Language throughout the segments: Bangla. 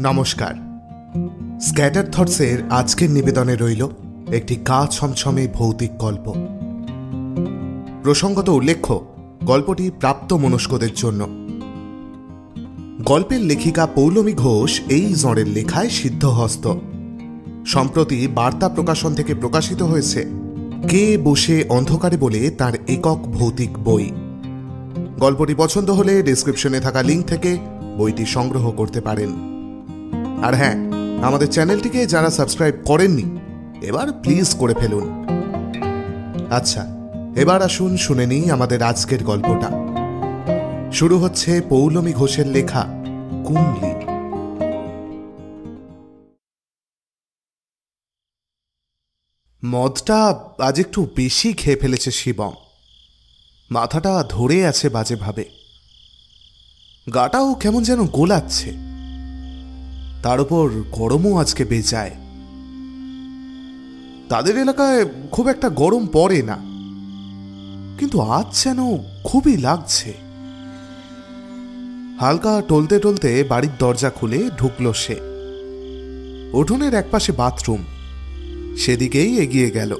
নমস্কার। স্ক্যাটার থটসের আজকের নিবেদনে রইল একটি গা ছমছমে ভৌতিক গল্প। প্রসঙ্গত উল্লেখ্য, গল্পটি প্রাপ্ত মনস্কদের জন্য। গল্পের লেখিকা পৌলমী ঘোষ এই জঁড়ের লেখায় সিদ্ধহস্ত। সম্প্রতি বার্তা প্রকাশন থেকে প্রকাশিত হয়েছে কে বসে অন্ধকারে বলে তার একক ভৌতিক বই। গল্পটি পছন্দ হলে ডেসক্রিপশনে থাকা লিঙ্ক থেকে বইটি সংগ্রহ করতে পারেন। আর হ্যাঁ, আমাদের চ্যানেলটিকে যারা সাবস্ক্রাইব করেননি এবার প্লিজ করে ফেলুন। আচ্ছা, এবার আসুন শুনে নিই আমাদের আজকের গল্পটা। শুরু হচ্ছে পৌলমী ঘোষের লেখা কুমলি। মদটা আজ একটু বেশি খেয়ে ফেলেছে শিবম। মাথাটা ধরে আছে বাজেভাবে, গাটাও কেমন যেন গোলাচ্ছে। তার উপর গরমও আজকে বেজায়। তাদের এলাকায় খুব একটা গরম পড়ে না, কিন্তু আজ যেন খুবই লাগছে। হালকা টলতে টলতে বাড়ির দরজা খুলে ঢুকল সে। উঠোনের একপাশে বাথরুম, সেদিকেই এগিয়ে গেল।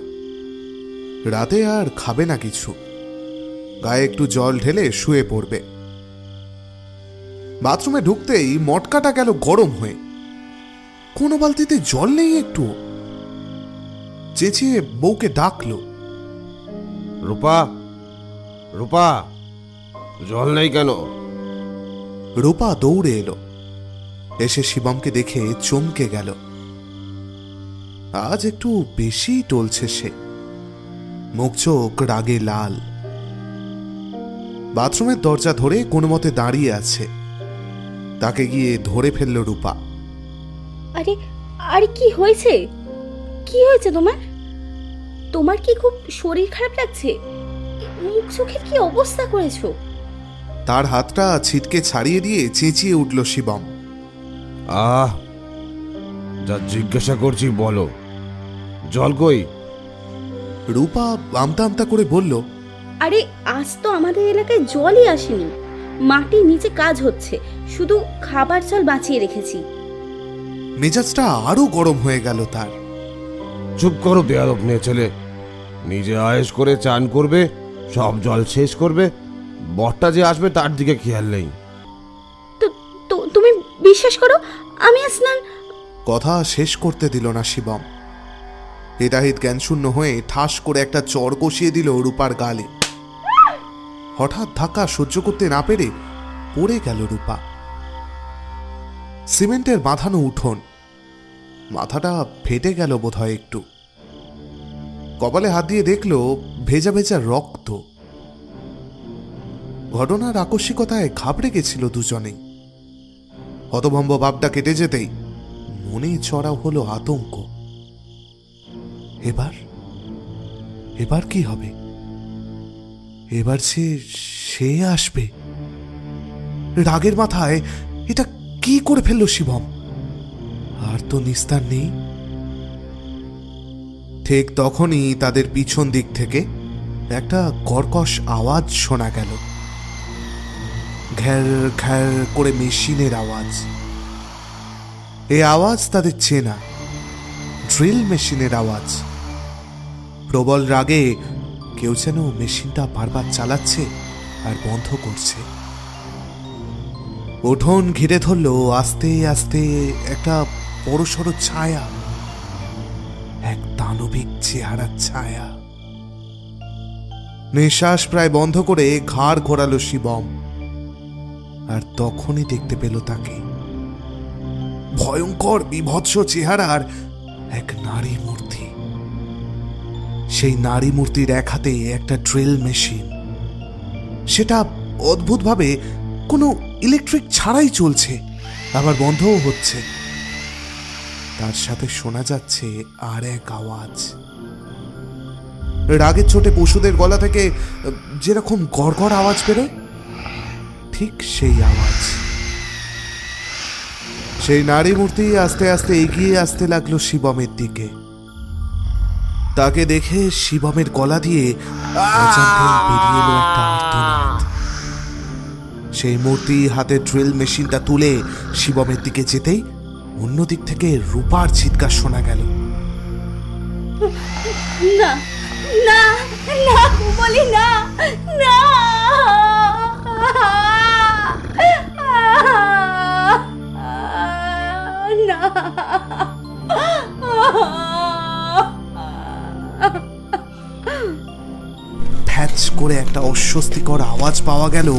রাতে আর খাবে না কিছু, গায়ে একটু জল ঢেলে শুয়ে পড়বে। বাথরুমে ঢুকতেই মটকাটা গেল গরম হয়ে। কোনো বালতিতে জল নেই একটু। চেঁচিয়ে বউকে ডাকলো, রূপা, রূপা, জল নেই কেন? রূপা দৌড়ে এলো। এসে শিবমকে দেখে চমকে গেল। আজ একটু বেশি টলছে সে, মুখ চোখ রাগে লাল। বাথরুমের দরজা ধরে কোনো মতে দাঁড়িয়ে আছে। তাকে গিয়ে ধরে ফেলল রূপা। আরে আরে কি হয়েছে? কি হয়েছে তোমার? তোমার কি খুব শরীর খারাপ লাগছে? মুখ চোখের কি অবস্থা করেছো? তার হাতটা ছিটকে ছাড়িয়ে দিয়ে চেঁচিয়ে উঠল শিবম। যা জিজ্ঞাসা করছি বলো, জল কই? রূপা আমতা আমতা করে বলল, আরে আজ তো আমাদের এলাকায় জলই আসেনি। মাটির নিচে কাজ হচ্ছে, শুধু খাবার জল বাঁচিয়ে রেখেছি। মেজাজটা আরো গরম হয়ে গেল তার। চুপ করো বেয়াদব মেয়ে ছেলে। নিজে আয়েশ করে চান করবে, সব জল শেষ করবে, বরটা যে আসবে তার দিকে খেয়াল নেই। তো তুমি বিশ্বাস করো, আমি স্নান। কথা শেষ করতে দিল না শিবম। হিতাহিত জ্ঞানশূন্য হয়ে ঠাস করে একটা চড় কষিয়ে দিল রূপার গালে। হঠাৎ ধাক্কা সহ্য করতে না পেরে পড়ে গেল রূপা। সিমেন্টের বাঁধানো উঠোন, মাথাটা ফেটে গেল বোধহয় একটু। কপালে হাত দিয়ে দেখল ভেজা ভেজা রক্ত। ঘটনার আকস্মিকতায় ঘাবড়ে গেছিল দুজনেই। হতভম্ব ভাবটা কেটে যেতেই মনে চড়াও হলো আতঙ্ক। এবার কি হবে? এবার সে আসবে। রাগের মাথায় এটা কি করে ফেললো শিবম? আর তো নিস্তার নেই। ঠিক তখনই তাদের পিছন দিক থেকে একটা কর্কশ আওয়াজ শোনা গেল। ঘ্যার ঘ্যার করে মেশিনের আওয়াজ। এই আওয়াজ তাদের চেনা, ড্রিল মেশিনের আওয়াজ। প্রবল রাগে কেউ যেন মেশিনটা বারবার চালাচ্ছে আর বন্ধ করছে। উঠোন ঘিরে ধরল আস্তে আস্তে একটা বড়সড় ছায়া, এক দানবিক চেহারার ছায়া। নিঃশ্বাস প্রায় বন্ধ করে ঘাড় ঘোরালো শিবম। আর তখনই দেখতে পেল তাকে, ভয়ঙ্কর বিভৎস চেহারার এক নারী মূর্তি। সেই নারী মূর্তির এক হাতে একটা ড্রিল মেশিন। সেটা অদ্ভুতভাবে কোনো ইলেকট্রিক ছাড়াই চলছে, আবার বন্ধও হচ্ছে। তার সাথে শোনা যাচ্ছে আর এক আওয়াজ। রাগের চোটে পশুদের গলা থেকে যেরকম গড়গড় আওয়াজ বেরোয়, ঠিক সেই আওয়াজ। সেই নারী মূর্তি আস্তে আস্তে এগিয়ে আসতে লাগলো শিবমের দিকে। তাকে দেখে শিবমের গলা দিয়ে বেরিয়ে এলো একটা আর্তনাদ। সেই মূর্তি হাতে ড্রিল মেশিনটা তুলে শিবমের দিকে যেতেই অন্যদিক থেকে রূপার চিৎকার শোনা গেল। না না না বলি না না না। ফ্যাচ করে একটা অস্বস্তিকর আওয়াজ পাওয়া গেল,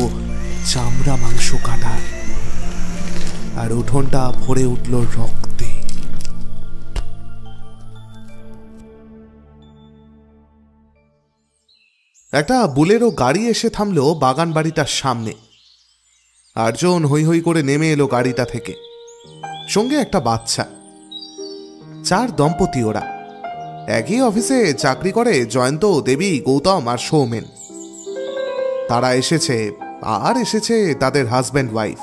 চামড়া মাংস কাটা, আর উঠোনটা ভরে উঠল রক্তে। একটা বুলেরো গাড়ি এসে থামলো বাগান বাড়িটার সামনে। আটজন হৈ হৈ করে নেমে এলো গাড়িটা থেকে, সঙ্গে একটা বাচ্চা। 4 দম্পতি ওরা। একই অফিসে চাকরি করে জয়ন্ত, দেবী, গৌতম আর সৌমেন। তারা এসেছে, আর এসেছে তাদের হাজব্যান্ড ওয়াইফ।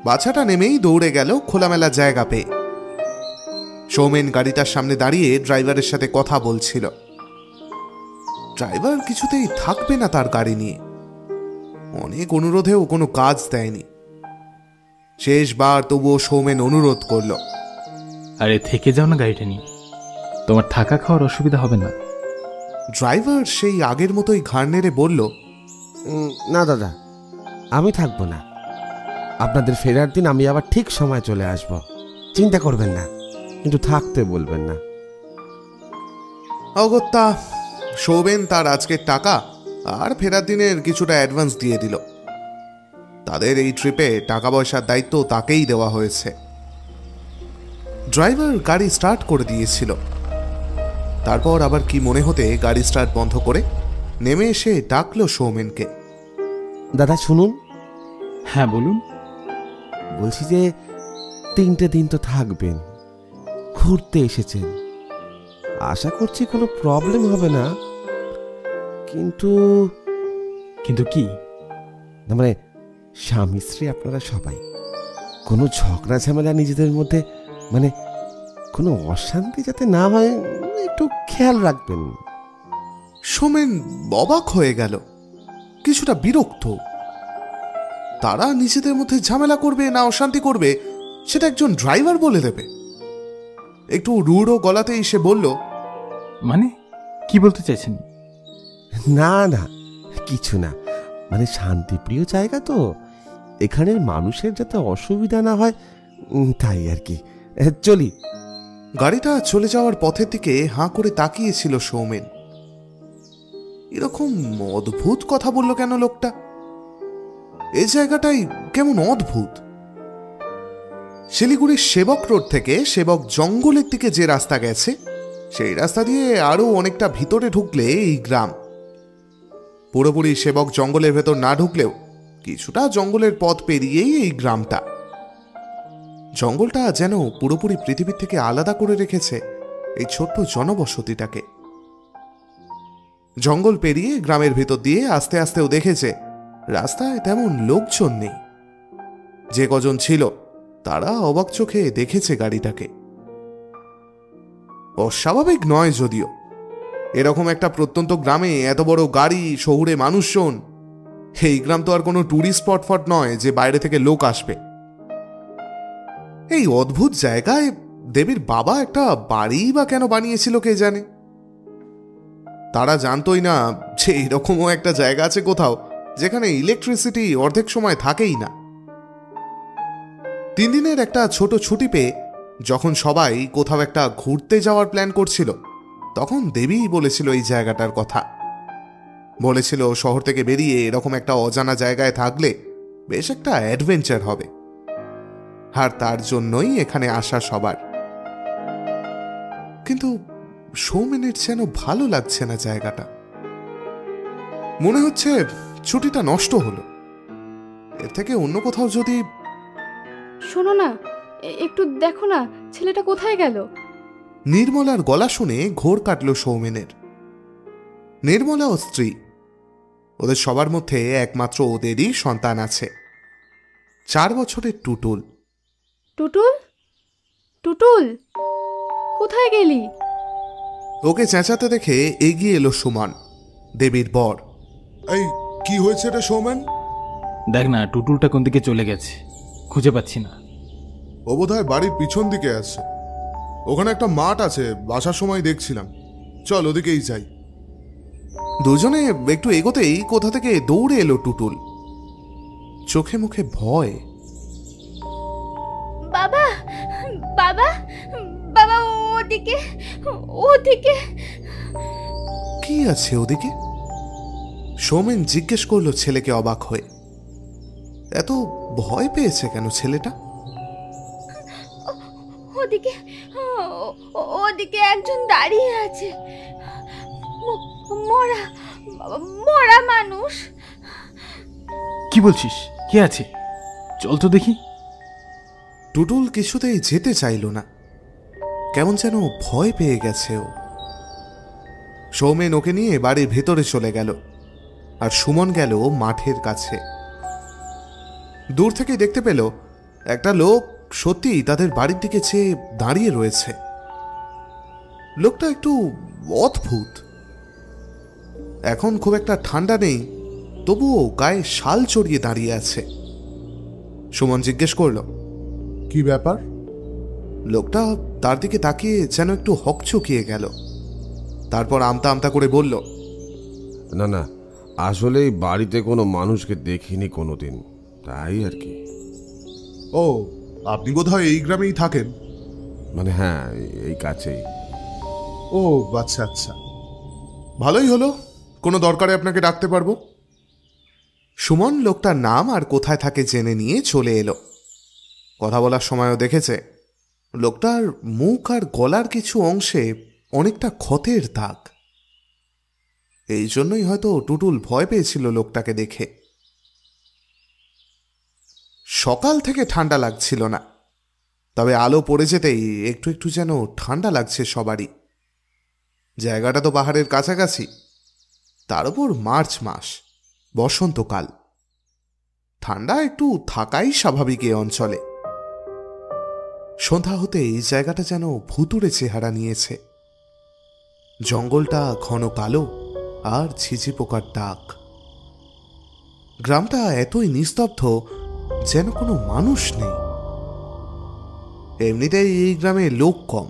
বাচ্চাটা নেমেই দৌড়ে গেল খোলামেলা জায়গা পেয়ে। সৌমেন গাড়িটার সামনে দাঁড়িয়ে ড্রাইভারের সাথে কথা বলছিল। ড্রাইভার কিছুতেই থাকবে না তার গাড়ি নিয়ে। অনেক অনুরোধেও কোনো কাজ দেয়নি। শেষবার তবুও সৌমেন অনুরোধ করল, আরে থেকে যাও না গাড়িটা নিয়ে, তোমার থাকা খাওয়ার অসুবিধা হবে না। ড্রাইভার সেই আগের মতোই ঘাড় নেড়ে বলল, না দাদা, আমি থাকবো না। আপনাদের ফেরার দিন আমি আবার ঠিক সময় চলে আসব, চিন্তা করবেন না, কিন্তু থাকতে বলবেন না। অগত্যা সৌমেন তার আজকের টাকা আর ফেরার দিনের কিছুটা অ্যাডভান্স দিয়ে দিল। তাদের এই ট্রিপে টাকা পয়সার দায়িত্ব তাকেই দেওয়া হয়েছে। ড্রাইভার গাড়ি স্টার্ট করে দিয়েছিল। তারপর আবার কি মনে হতে গাড়ি স্টার্ট বন্ধ করে নেমে এসে ডাকলো সৌমেনকে। দাদা শুনুন। হ্যাঁ বলুন। বলছি যে 3টে দিন তো থাকবেন, ঘুরতে এসেছেন, আশা করছি কোনো প্রবলেম হবে না। কিন্তু কিন্তু কি? না মানে স্বামী স্ত্রী আপনারা সবাই কোনো ঝগড়া ঝামেলা নিজেদের মধ্যে, মানে কোনো অশান্তি যাতে না হয়, একটু খেয়াল রাখবেন। সৌমেন অবাক হয়ে গেল, কিছুটা বিরক্ত। তারা নিজেদের মধ্যে ঝামেলা করবে না অশান্তি করবে সেটা একজন ড্রাইভার বলে দেবে? একটু রূঢ় গলাতেই সে বলল, মানে কি বলতে চাইছেন? না না কিছু না, মানে শান্তিপ্রিয় জায়গা তো, এখানের মানুষের যাতে অসুবিধা না হয় তাই আর কি। চলি। গাড়িটা চলে যাওয়ার পথের দিকে হাঁ করে তাকিয়েছিল সৌমেন। এরকম অদ্ভুত কথা বলল কেন লোকটা? এই জায়গাটাই কেমন অদ্ভুত। শিলিগুড়ির সেবক রোড থেকে সেবক জঙ্গলের দিকে যে রাস্তা গেছে, সেই রাস্তা দিয়ে আরো অনেকটা ভিতরে ঢুকলে এই গ্রাম। পুরোপুরি সেবক জঙ্গলের ভেতর না ঢুকলেও কিছুটা জঙ্গলের পথ পেরিয়েই এই গ্রামটা। জঙ্গলটা যেন পুরোপুরি পৃথিবীর থেকে আলাদা করে রেখেছে এই ছোট্ট জনবসতিটাকে। জঙ্গল পেরিয়ে গ্রামের ভেতর দিয়ে আস্তে আস্তেও দেখেছে রাস্তায় তেমন লোকজন নেই। যে কজন ছিল তারা অবাক চোখে দেখেছে গাড়িটাকে। অস্বাভাবিক নয় যদিও, এরকম একটা প্রত্যন্ত গ্রামে এত বড় গাড়ি, শহুরে মানুষজন। এই গ্রাম তো আর কোনো টুরিস্ট স্পট নয় যে বাইরে থেকে লোক আসবে। এই অদ্ভুত জায়গায় দেবীর বাবা একটা বাড়ি বা কেন বানিয়েছিল কে জানে। তারা জানতোই না যে এরকমও একটা জায়গা আছে কোথাও যেখানে ইলেকট্রিসিটি অর্ধেক সময় থাকেই না। 3 দিনের একটা ছোট ছুটি পেয়ে যখন সবাই কোথাও একটা ঘুরতে যাওয়ার প্ল্যান করছিল, তখন দেবী বলেছিল এই জায়গাটার কথা। বলেছিল শহর থেকে বেরিয়ে এরকম একটা অজানা জায়গায় থাকলে বেশ একটা অ্যাডভেঞ্চার হবে, আর তার জন্যই এখানে আসা সবার। কিন্তু সৌমেনের যেন ভালো লাগছে না জায়গাটা। মনে হচ্ছে ছুটিটা নষ্ট হলো। এর থেকে অন্য কোথাও যদি। শোনো না, একটু দেখো না ছেলেটা কোথায় গেল। নির্মলার গলা শুনে ঘোর কাটল সৌমেনের। নির্মলা ও স্ত্রী, ওদের সবার মধ্যে একমাত্র ওদেরই সন্তান আছে, 4 বছরের টুটুল। টুটুল, টুটুল কোথায় গেলি? ওকে চেঁচাতে দেখে এগিয়ে এলো সুমন, দেবীর বর। এই কি হয়েছে রে সৌমেন? দেখ না টুটুলটা কোন দিকে চলে গেছে, খুঁজে পাচ্ছি না। ও বোধহয় বাড়ির পিছন দিকে আছে। ওখানে একটা মাঠ আছে, আসার সময় দেখছিলাম। চল ওদিকেই যাই। দুজনে একটু এগোতেই কোথা থেকে দৌড়ে এলো টুটুল, চোখে মুখে ভয়। বাবা বাবা বাবা, ওদিকে ওদিকে। কি আছে ওদিকে? সৌমেন জিজ্ঞেস করলো ছেলেকে অবাক হয়ে। এত ভয় পেয়েছে কেন ছেলেটা? ওদিকে ওদিকে একজন দাঁড়িয়ে আছে, মরা মরা মানুষ। কি বলছিস? কে আছে? চল তো দেখি। টুটুল কিছুতেই যেতে চাইল না, কেমন যেন ভয় পেয়ে গেছে ও। সৌমেন ওকে নিয়ে বাড়ির ভেতরে চলে গেল, আর সুমন গেল মাঠের কাছে। দূর থেকে দেখতে পেল একটা লোক সত্যিই তাদের বাড়ির দিকে চেয়ে দাঁড়িয়ে রয়েছে। লোকটা একটু অদ্ভুত। এখন খুব একটা ঠান্ডা নেই, তবুও গায়ে শাল চড়িয়ে দাঁড়িয়ে আছে। সুমন জিজ্ঞেস করল, কি ব্যাপার? লোকটা তার দিকে তাকিয়ে যেন একটু হকচকিয়ে গেল। তারপর আমতা আমতা করে বলল, না না, আসলেই বাড়িতে কোনো মানুষকে দেখিনি কোনোদিন, তাই আর কি। ও, আপনি বোধহয় এই গ্রামেই থাকেন? মানে হ্যাঁ, এই কাছেই। ও আচ্ছা আচ্ছা, ভালোই হলো, কোনো দরকারে আপনাকে ডাকতে পারবো। সুমন লোকটার নাম আর কোথায় থাকে জেনে নিয়ে চলে এলো। কথা বলার সময়ও দেখেছে লোকটার মুখ আর গলার কিছু অংশে অনেকটা ক্ষতের দাগ। এই জন্যই হয়তো টুটুল ভয় পেয়েছিল লোকটাকে দেখে। সকাল থেকে ঠান্ডা লাগছিল না, তবে আলো পড়ে যেতেই একটু একটু যেন ঠান্ডা লাগছে সবারই। জায়গাটা তো পাহাড়ের কাছাকাছি, তার উপর মার্চ মাস, বসন্তকাল। ঠান্ডা একটু থাকাই স্বাভাবিক এই অঞ্চলে। সন্ধ্যা হতেই জায়গাটা যেন ভুতুড়ে চেহারা নিয়েছে। জঙ্গলটা ঘন কালো আর ঝিঝি পোকার ডাক। গ্রামটা এতই নিস্তব্ধ যেন কোনো মানুষ নেই। এমনিতেই এই গ্রামে লোক কম।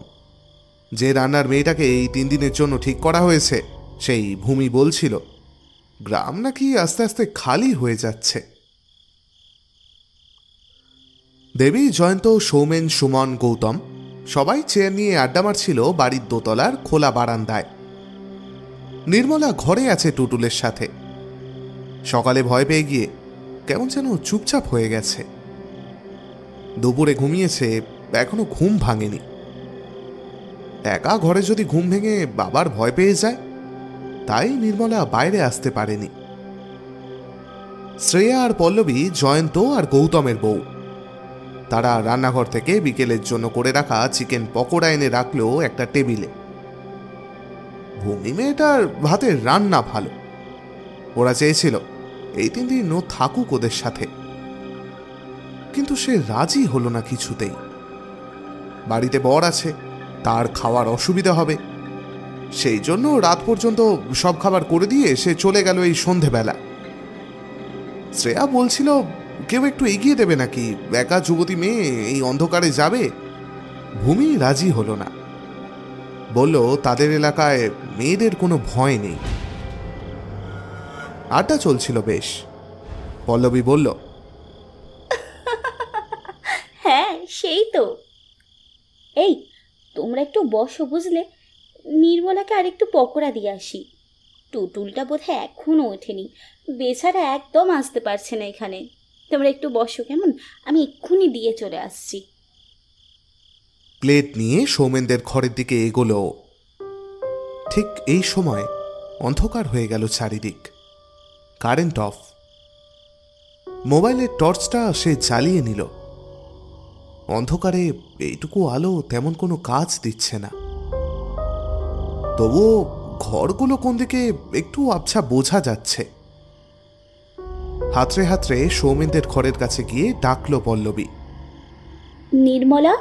যে রান্নার মেয়েটাকে এই 3 দিনের জন্য ঠিক করা হয়েছে, সেই ভূমি বলছিল গ্রাম নাকি আস্তে আস্তে খালি হয়ে যাচ্ছে। দেবী, জয়ন্ত, সৌমেন, সুমন, গৌতম সবাই চেয়ার নিয়ে আড্ডা মারছিল বাড়ির দোতলার খোলা বারান্দায়। নির্মলা ঘরে আছে টুটুলের সাথে। সকালে ভয় পেয়ে গিয়ে কেমন যেন চুপচাপ হয়ে গেছে। দুপুরে ঘুমিয়েছে, এখনো ঘুম ভাঙেনি। একা ঘরে যদি ঘুম ভেঙে বাবার ভয় পেয়ে যায়, তাই নির্মলা বাইরে আসতে পারেনি। শ্রেয়া আর পল্লবী জয়ন্ত আর গৌতমের বউ। তারা রান্নাঘর থেকে বিকেলের জন্য করে রাখা চিকেন পকোড়া এনে রাখলো একটা টেবিলে। ভূমি মেয়েটার ভাতের রান্না ভালো। ওরা চেয়েছিল এই 3 দিন ও থাকুক ওদের সাথে, কিন্তু সে রাজি হলো না কিছুতেই। বাড়িতে বর আছে, তার খাওয়ার অসুবিধা হবে, সেই জন্য রাত পর্যন্ত সব খাবার করে দিয়ে সে চলে গেল এই সন্ধেবেলা। শ্রেয়া বলছিল কেউ একটু এগিয়ে দেবে নাকি, একা যুবতী মেয়ে এই অন্ধকারে যাবে। ভূমি রাজি হলো না, বলল তাদের এলাকায় মেয়েদের কোনো ভয় নেই। আড্ডা চলছিল বেশ। পল্লবী বলল, হ্যাঁ সেই তো। এই তোমরা একটু বসো বুঝলে, নির্মলাকে আরেকটু পকোড়া দিয়ে আসি। টুটুলটা বোধহয় এখনো ওঠেনি, বেচারা একদম আসতে পারছে না এখানে। তোমরা একটু বসো কেমন, আমি এক্ষুনি দিয়ে চলে আসছি। প্লেট নিয়ে সৌমেনদের ঘরের দিকে এগোলো। ঠিক এই সময় অন্ধকার হয়ে গেল চারিদিক। Current of. মোবাইলের টর্চটা সে জ্বালিয়ে নিল। অন্ধকারে এইটুকু আলো তেমন কোনো কাজ দিচ্ছে না, তবুও ঘরগুলো কোন দিকে একটু আবছা বোঝা যাচ্ছে। হাতড়ে হাতড়ে সৌমেনদের ঘরের কাছে গিয়ে ডাকলো পল্লবী, নির্মলা,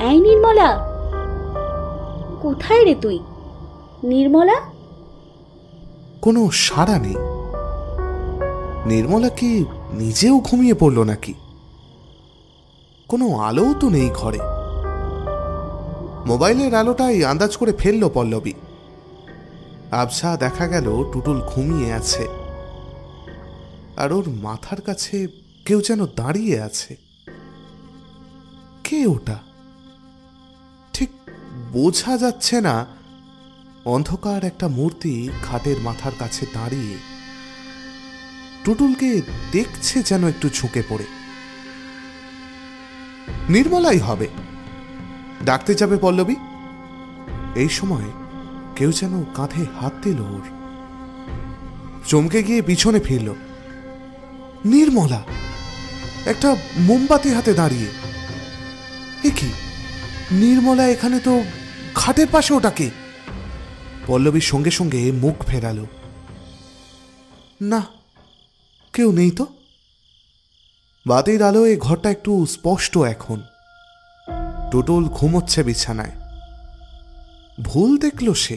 এই নির্মলা, কোথায় রে তুই? নির্মলা। কোনো সাড়া নেই। নির্মলা কি নিজেও ঘুমিয়ে পড়ল নাকি? কোনো আলোও তো নেই ঘরে। মোবাইলের আলোটাই আন্দাজ করে ফেলল পল্লবী। আবছা দেখা গেল টুটুল ঘুমিয়ে আছে, আর ওর মাথার কাছে কেউ যেন দাঁড়িয়ে আছে। কে ওটা ঠিক বোঝা যাচ্ছে না। অন্ধকার একটা মূর্তি খাটের মাথার কাছে দাঁড়িয়ে টুটুলকে দেখছে যেন একটু ঝুঁকে পড়ে। নির্মলাই হবে। ডাকতে যাবে পল্লবী, এই সময় কেউ যেন কাঁধে হাত দিল ওর। চমকে গিয়ে পিছনে ফিরল। নির্মলা একটা মোমবাতি হাতে দাঁড়িয়ে। এ কি, নির্মলা এখানে তো খাটের পাশে। ওটাকে পল্লবীর সঙ্গে সঙ্গে মুখ ফেরালো। না, কেউ নেই তো। বাতির আলোয় ঘরটা একটু স্পষ্ট এখন। টুটুল ঘুমোচ্ছে বিছানায়। ভুল দেখল সে।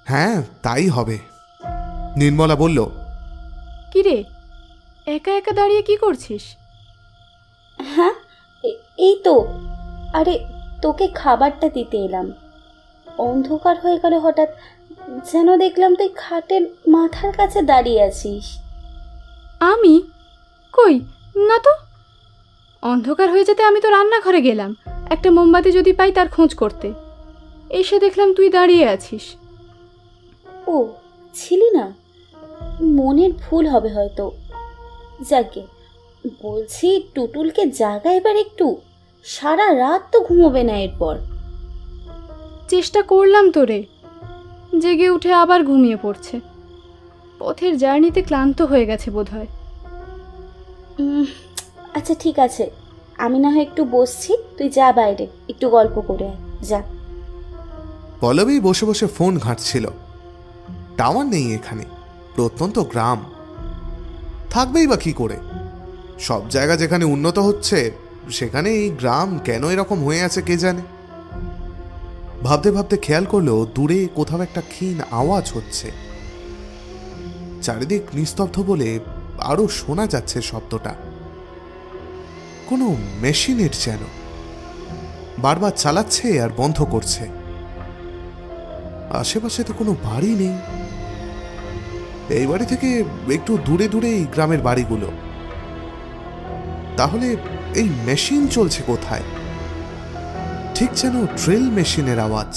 হ্যাঁ, তাই হবে। নির্মলা বলল, কি রে, একা একা দাঁড়িয়ে কি করছিস? হ্যাঁ, এই তো। আরে, তোকে খাবারটা দিতে এলাম। অন্ধকার হয়ে গেল হঠাৎ, যেন দেখলাম তুই খাটের মাথার কাছে দাঁড়িয়ে আছিস। আমি? কই না তো। অন্ধকার হয়ে যেতে আমি তো রান্নাঘরে গেলাম একটা মোমবাতি যদি পাই তার খোঁজ করতে। এসে দেখলাম তুই দাঁড়িয়ে আছিস। ও, ছিলি না? মনের ভুল হবে হয়তো। যাকে বলছি, টুটুলকে জাগা এবার একটু। সারা রাত তো ঘুমোবে না এরপর। চেষ্টা করলাম তো রে, জেগে উঠে আবার ঘুমিয়ে পড়ছে। পথের জার্নিতে ক্লান্ত হয়ে গেছে বোধহয়। আচ্ছা ঠিক আছে, আমি না হয় একটু বসছি, তুই যা বাইরে একটু গল্প করে আয়, যা। পল্লবী বসে বসে ফোন ঘাঁটছিল। টাওয়ার নেই এখানে, প্রত্যন্ত গ্রাম। থাকবেই বা কি করে? সব জায়গা যেখানে উন্নত হচ্ছে সেখানে এই গ্রাম কেন এরকম হয়ে আছে কে জানে। ভাবতে ভাবতে খেয়াল করলো দূরে কোথাও একটা ক্ষীণ আওয়াজ হচ্ছে। চারিদিক নিস্তব্ধ বলে আরো শোনা যাচ্ছে শব্দটা। কোনো মেশিনের যেন, বারবার চালাচ্ছে আর বন্ধ করছে। আশেপাশে তো কোনো বাড়ি নেই। এই বাড়ি থেকে একটু দূরে দূরে এই গ্রামের বাড়িগুলো। তাহলে এই মেশিন চলছে কোথায়? ঠিক যেন ড্রিল মেশিনের আওয়াজ।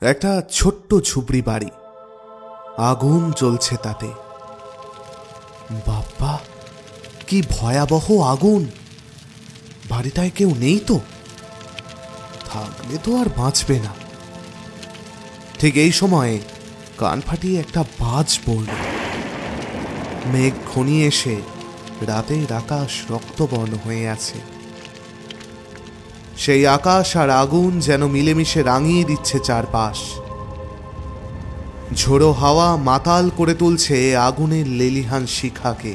একটা ছোট্ট ঝুপড়ি বাড়ি, আগুন জ্বলছে তাতে। বাবা, কি ভয়াবহ আগুন! বাড়িটায় কেউ নেই তো? থাকলে তো আর বাঁচবে না। ঠিক এই সময়ে কান ফাটিয়ে একটা বাজ পড়ল। মেঘ ঘনিয়ে এসে রাতের আকাশ রক্তবর্ণ হয়ে আছে। সেই আকাশ আর আগুন যেন মিলেমিশে রাঙিয়ে দিচ্ছে চারপাশ। ঝোড়ো হাওয়া মাতাল করে তুলছে আগুনের লেলিহান শিখাকে।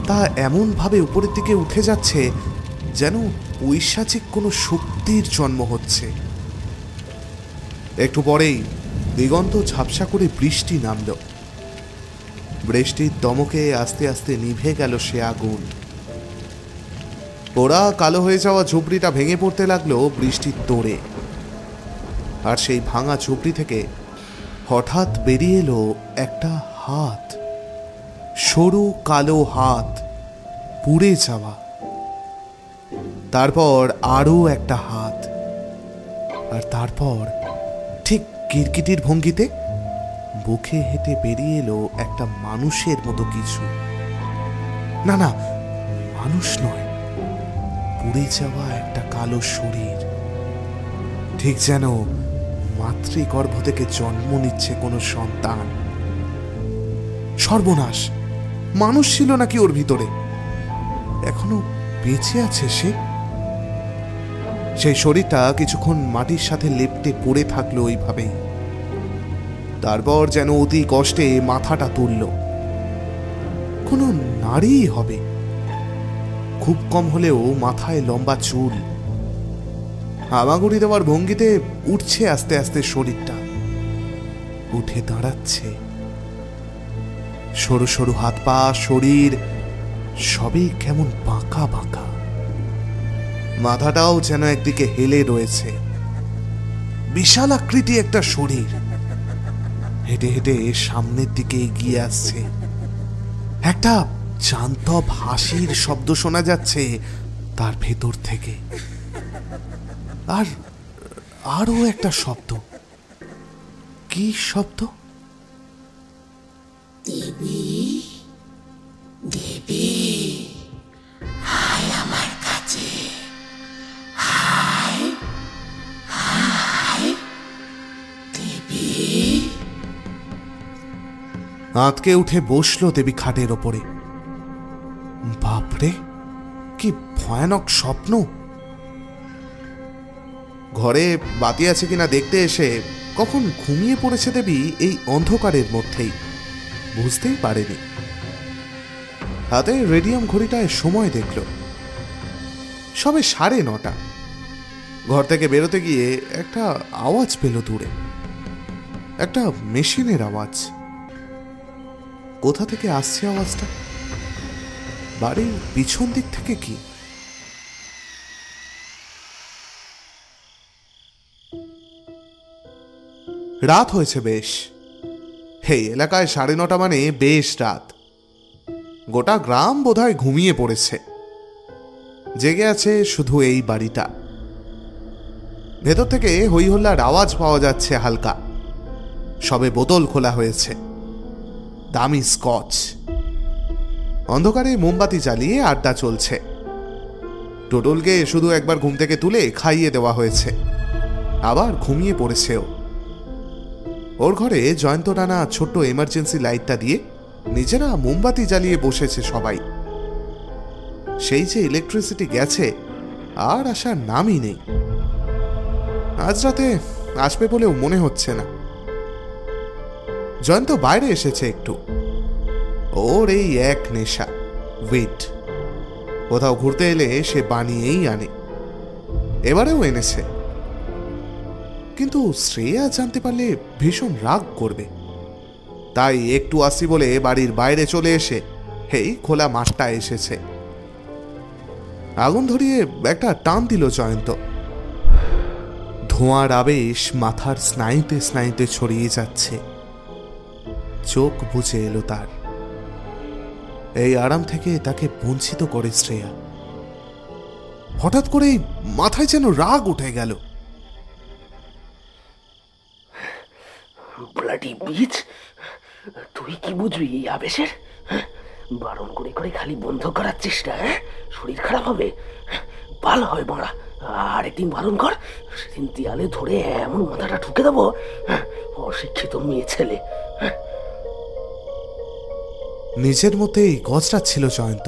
তা এমন ভাবে উপরের দিকে উঠে যাচ্ছে যেন পৈশাচিক কোনো শক্তির জন্ম হচ্ছে। একটু পরেই দিগন্ত ঝাপসা করে বৃষ্টি নামল। বৃষ্টির দমকে আস্তে আস্তে নিভে গেল সে আগুন। পোড়া কালো হয়ে যাওয়া ঝুপড়িটা ভেঙে পড়তে লাগলো বৃষ্টির তোড়ে। আর সেই ভাঙা ঝুপড়ি থেকে হঠাৎ বেরিয়ে এলো একটা হাত, সরু কালো হাত, পুড়ে যাওয়া। তারপর আরো একটা হাত, আর তারপর ঠিক কিরকিটির ভঙ্গিতে বুকে হেঁটে বেরিয়ে এলো একটা মানুষের মতো কিছু। না না, মানুষ নয়, পুড়ে যাওয়া একটা কালো শরীর। ঠিক যেন মাতৃগর্ভ থেকে জন্ম নিচ্ছে কোনো সন্তান। সর্বনাশ! মানুষ ছিল নাকি ওর ভিতরে? এখনো বেঁচে আছে সে? সেই শরীরটা কিছুক্ষণ মাটির সাথে লেপ্টে পড়ে থাকলো ওইভাবেই। তারপর যেন অতি কষ্টে মাথাটা তুলল। কোনো নারী হবে, খুব কম হলেও মাথায় লম্বা চুল। হামাগুড়ি দেওয়ার ভঙ্গিতে উঠছে আস্তে আস্তে শরীরটা, উঠে দাঁড়াচ্ছে। সরু সরু হাত পা, শরীর সবই কেমন বাঁকা বাঁকা। মাথাটাও যেন একদিকে হেলে রয়েছে। বিশাল আকৃতি একটা শরীর, হেঁটে হেঁটে সামনের দিকে এগিয়ে আসছে। একটা জান্তব হাসির শব্দ শোনা যাচ্ছে তার ভেতর থেকে। আর আরো একটা শব্দ। কি শব্দ? আঁতকে উঠে বসলো দেবী খাটের ওপরে। বাপরে, কি ভয়ানক স্বপ্ন! ঘরে বাতি আছে কিনা দেখতে এসে কখন ঘুমিয়ে পড়েছে দেবী এই অন্ধকারের মধ্যেই বুঝতেই পারেনি। হাতে রেডিয়াম ঘড়িটায় সময় দেখল সবে 9:30। ঘর থেকে বেরোতে গিয়ে একটা আওয়াজ পেল দূরে, একটা মেশিনের আওয়াজ। কোথা থেকে আসছে আওয়াজটা? বাড়ির পিছন দিক থেকে কি? রাত হয়েছে বেশ। এই এলাকায় 9:30 মানে বেশ রাত। গোটা গ্রাম বোধহয় ঘুমিয়ে পড়েছে, জেগে আছে শুধু এই বাড়িটা। ভেতর থেকে হই হল্লার আওয়াজ পাওয়া যাচ্ছে হালকা। সবে বোতল খোলা হয়েছে, দামি স্কচ। অন্ধকারে মোমবাতি জ্বালিয়ে আড্ডা চলছে। টোটলকে শুধু একবার ঘুম থেকে তুলে খাইয়ে দেওয়া হয়েছে, আবার ঘুমিয়ে পড়েছেও। ওর ঘরে জয়ন্ত টানা ছোট্ট এমার্জেন্সি লাইটটা দিয়ে নিজেরা মোমবাতি জ্বালিয়ে বসেছে সবাই। সেই যে ইলেকট্রিসিটি গেছে আর আসার নামই নেই। আজ রাতে আসবে বলেও মনে হচ্ছে না। জয়ন্ত বাইরে এসেছে একটু। ওর এই এক নেশা, ওয়েট। কোথাও ঘুরতে এলে সে বানিয়েই আনে, এবারেও এনেছে। কিন্তু শ্রেয়া জানতে পারলে ভীষণ রাগ করবে। তাই একটু আসি বলে বাড়ির বাইরে চলে এসে এই খোলা মাঠটা এসেছে। আগুন ধরিয়ে একটা টান দিল জয়ন্ত। ধোঁয়ার আবেশ মাথার স্নায়ুতে স্নায়ুতে ছড়িয়ে যাচ্ছে। চোখ বুজে এলো তার। এই আরাম থেকে তাকে বঞ্চিত করে শ্রেয়া। হঠাৎ করেই মাথায় যেন রাগ উঠে গেল। ব্লাডি বিচ, তুই কি বুঝবি এই আবেশের? বারণ করে করে খালি বন্ধ করার চেষ্টা। শরীর খারাপ হবে, ভালো হয় বাড়া। আরেকদিন বারণ কর, সেদিন দেয়ালে ধরে এমন মাথাটা ঠুকে দেবো। অশিক্ষিত মেয়ে ছেলে। নিজের মধ্যেই গজরাচ্ছিল জয়ন্ত।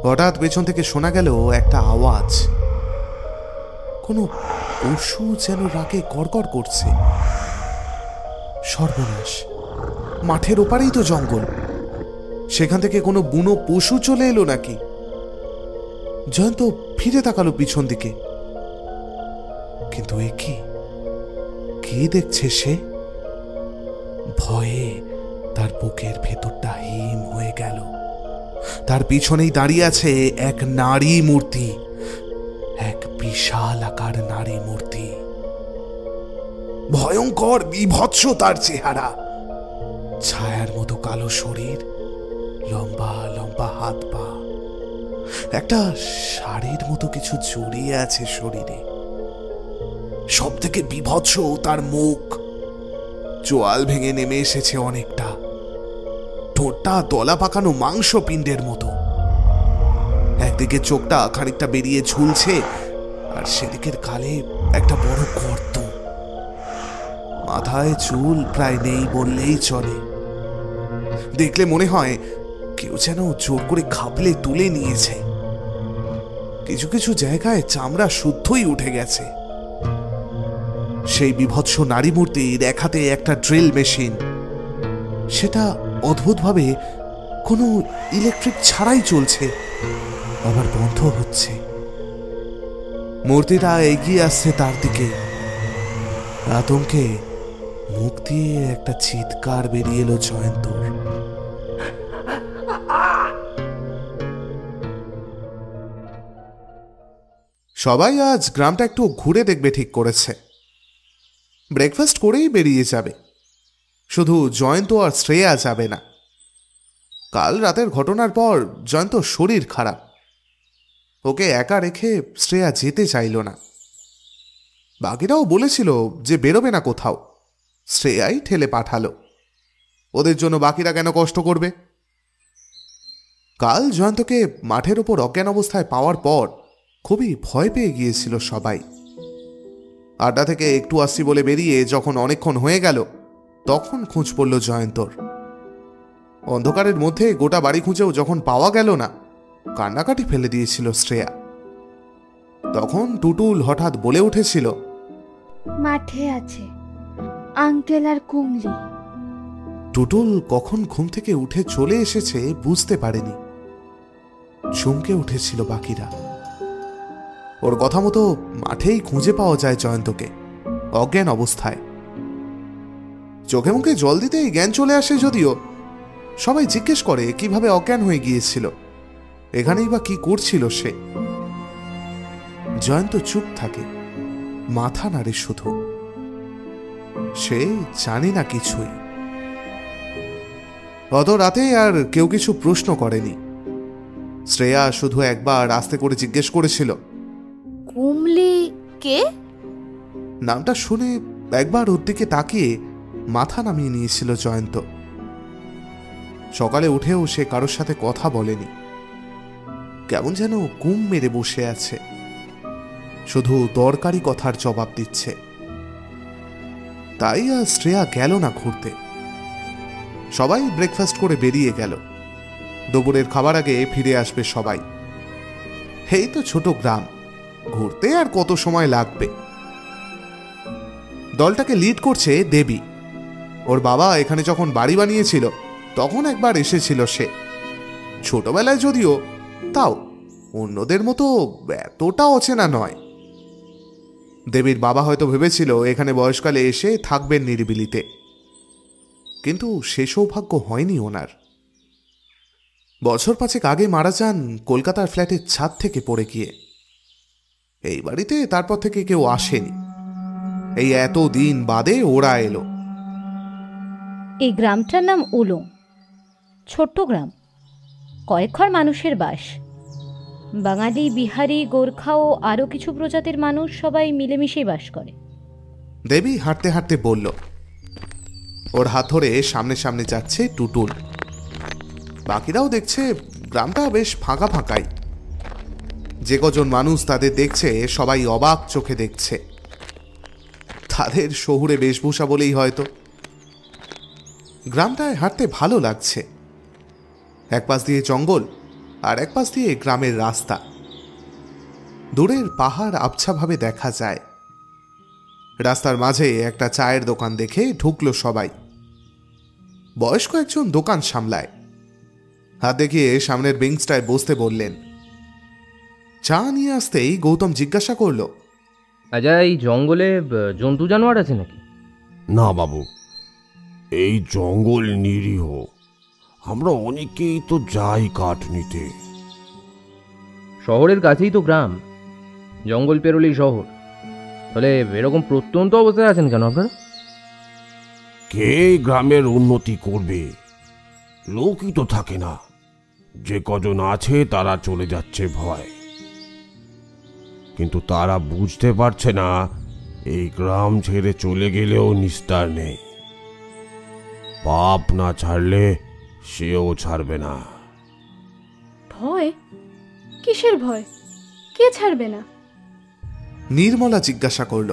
হঠাৎ পেছন থেকে শোনা গেল একটা আওয়াজ। কোনো পশু যেন রাগে গড়গড় করছে। সর্বনাশ, মাঠের ওপারেই তো জঙ্গল। সেখান থেকে কোনো বুনো পশু চলে এলো নাকি? জয়ন্ত ফিরে তাকালো পিছন দিকে। কিন্তু এ কি? কে দেখছে সে? ভয়ে তার বুকের ভেতরটা হিম হয়ে গেল। তার পিছনেই দাঁড়িয়ে আছে এক নারী মূর্তি, এক বিশাল আকার নারী মূর্তি। ভয়ঙ্কর বিভৎস তার চেহারা। ছায়ার মতো কালো শরীর, লম্বা লম্বা হাত পা, একটা শাড়ির মতো কিছু জড়িয়ে আছে শরীরে। সব থেকে বিভৎস তার মুখ। চোয়াল ভেঙে নেমে এসেছে অনেকটা। ঠোঁটটা দলা পাকানো মাংস পিণ্ডের মতো। একদিকে চোখটা খানিকটা বেরিয়ে ঝুলছে, আর সেদিকের গালে একটা বড় গর্ত। মাথায় চুল প্রায় নেই বললেই চলে। দেখলে মনে হয় কেউ যেন জোর করে খাবলে তুলে নিয়েছে। কিছু কিছু জায়গায় চামড়া শুদ্ধই উঠে গেছে। সেই বিভৎস নারী মূর্তির এক হাতে একটা ড্রিল মেশিন। সেটা অদ্ভুতভাবে কোনো ইলেকট্রিক ছাড়াই চলছে, আবার বন্ধ হচ্ছে। মূর্তিটা এগিয়ে আসছে তার দিকে। আতঙ্কে মুখ দিয়ে একটা চিৎকার বেরিয়ে এলো জয়ন্তর। সবাই আজ গ্রামটা একটু ঘুরে দেখবে ঠিক করেছে। ব্রেকফাস্ট করেই বেরিয়ে যাবে। শুধু জয়ন্ত আর শ্রেয়া যাবে না। কাল রাতের ঘটনার পর জয়ন্তর শরীর খারাপ। ওকে একা রেখে শ্রেয়া যেতে চাইল না। বাকিরাও বলেছিল যে বেরোবে না কোথাও, শ্রেয়াই ঠেলে পাঠালো। ওদের জন্য বাকিরা কেন কষ্ট করবে? কাল জয়ন্তকে মাঠের ওপর অজ্ঞান অবস্থায় পাওয়ার পর খুবই ভয় পেয়ে গিয়েছিল সবাই। আড্ডা থেকে একটু আসছি বলে বেরিয়ে যখন অনেকক্ষণ হয়ে গেল, তখন খোঁজ পড়ল জয়ন্তর। অন্ধকারের মধ্যে গোটা বাড়ি খুঁজেও যখন পাওয়া গেল না, কান্নাকাটি ফেলে দিয়েছিল শ্রেয়া। তখন টুটুল হঠাৎ বলে উঠেছিল, মাঠে আছে আঙ্কেল আর কুমলি। টুটুল কখন ঘুম থেকে উঠে চলে এসেছে বুঝতে পারেনি। চমকে উঠেছিল বাকিরা। ওর কথা মতো মাঠেই খুঁজে পাওয়া যায় জয়ন্তকে, অজ্ঞান অবস্থায়। চোখে মুখে জল দিতেই জ্ঞান চলে আসে যদিও। সবাই জিজ্ঞেস করে কিভাবে অজ্ঞান হয়ে গিয়েছিল, এখানেই বা কি করছিল সে। জয়ন্ত চুপ থাকে, মাথা নাড়ে শুধু। সে জানে না কিছুই। অত রাতে আর কেউ কিছু প্রশ্ন করেনি। শ্রেয়া শুধু একবার আস্তে করে জিজ্ঞেস করেছিল, কুমলি কে? নামটা শুনে একবার ওর দিকে তাকিয়ে মাথা নামিয়ে নিয়েছিল জয়ন্ত। সকালে উঠেও সে কারোর সাথে কথা বলেনি। কেমন যেন গুম মেরে বসে আছে, শুধু দরকারি কথার জবাব দিচ্ছে। তাই আর শ্রেয়া গেল না ঘুরতে। সবাই ব্রেকফাস্ট করে বেরিয়ে গেল। দুপুরের খাবার আগে ফিরে আসবে সবাই। এই তো ছোট গ্রাম, ঘুরতে আর কত সময় লাগবে। দলটাকে লিড করছে দেবী। ওর বাবা এখানে যখন বাড়ি বানিয়েছিল তখন একবার এসেছিল সে, ছোটবেলায় যদিও, তাও অন্যদের মতো এতটা অচেনা নয়। দেবীর বাবা হয়তো ভেবেছিল এখানে বয়সকালে এসে থাকবেন নিরিবিলিতে, কিন্তু সে সৌভাগ্য হয়নি ওনার। বছর 5 আগে মারা যান কলকাতার ফ্ল্যাটের ছাদ থেকে পড়ে গিয়ে। এই বাড়িতে তারপর থেকে কেউ আসেনি। এই এত দিন বাদে ওরা এলো। এই গ্রামটার নাম উলুং, ছোট্ট গ্রাম, কয়েক ঘর মানুষের বাস। বাঙালি, বিহারি, গোর্খা ও আরও কিছু প্রজাতির মানুষ সবাই মিলেমিশেই বাস করে। দেবী হাঁটতে হাঁটতে বলল। ওর হাত ধরে সামনে সামনে যাচ্ছে টুটুল। বাকিরাও দেখছে গ্রামটা বেশ ফাঁকা ফাঁকাই। যে কজন মানুষ তাদের দেখছে সবাই অবাক চোখে দেখছে। তাদের শহুরে বেশভূষা বলেই হয়তো। গ্রামটায় হাঁটতে ভালো লাগছে। এক পাশ দিয়ে জঙ্গল আর এক পাশ দিয়ে গ্রামের রাস্তা। দূরের পাহাড় আবছাভাবে দেখা যায়। রাস্তার মাঝে একটা চায়ের দোকান দেখে ঢুকলো সবাই। বয়স্ক একজন দোকান সামলায়। হাত দেখিয়ে সামনের বেঞ্চটায় বসতে বললেন। চা নিয়ে আসতেই গৌতম জিজ্ঞাসা করল, আচ্ছা, এই জঙ্গলে জন্তু জানোয়ার আছে নাকি? না বাবু, এই জঙ্গল নিরীহ। আমরা অনেকেই তো যাই কাঠ নিতে। শহরের কাছেই তো গ্রাম, জঙ্গল পেরোলেই শহর। তাহলে এরকম প্রত্যন্ত অবস্থায় আছেন কেন আপনারা? কে গ্রামের উন্নতি করবে? লোকই তো থাকে না। যে কজন আছে তারা চলে যাচ্ছে ভয়। কিন্তু তারা বুঝতে পারছে না এই গ্রাম ছেড়ে চলে গেলেও নিস্তার নেই। পাপ না ছাড়লে সেও ছাড়বে না। ভয়? কিসের ভয়? কে ছাড়বে না? নির্মলা জিজ্ঞাসা করল।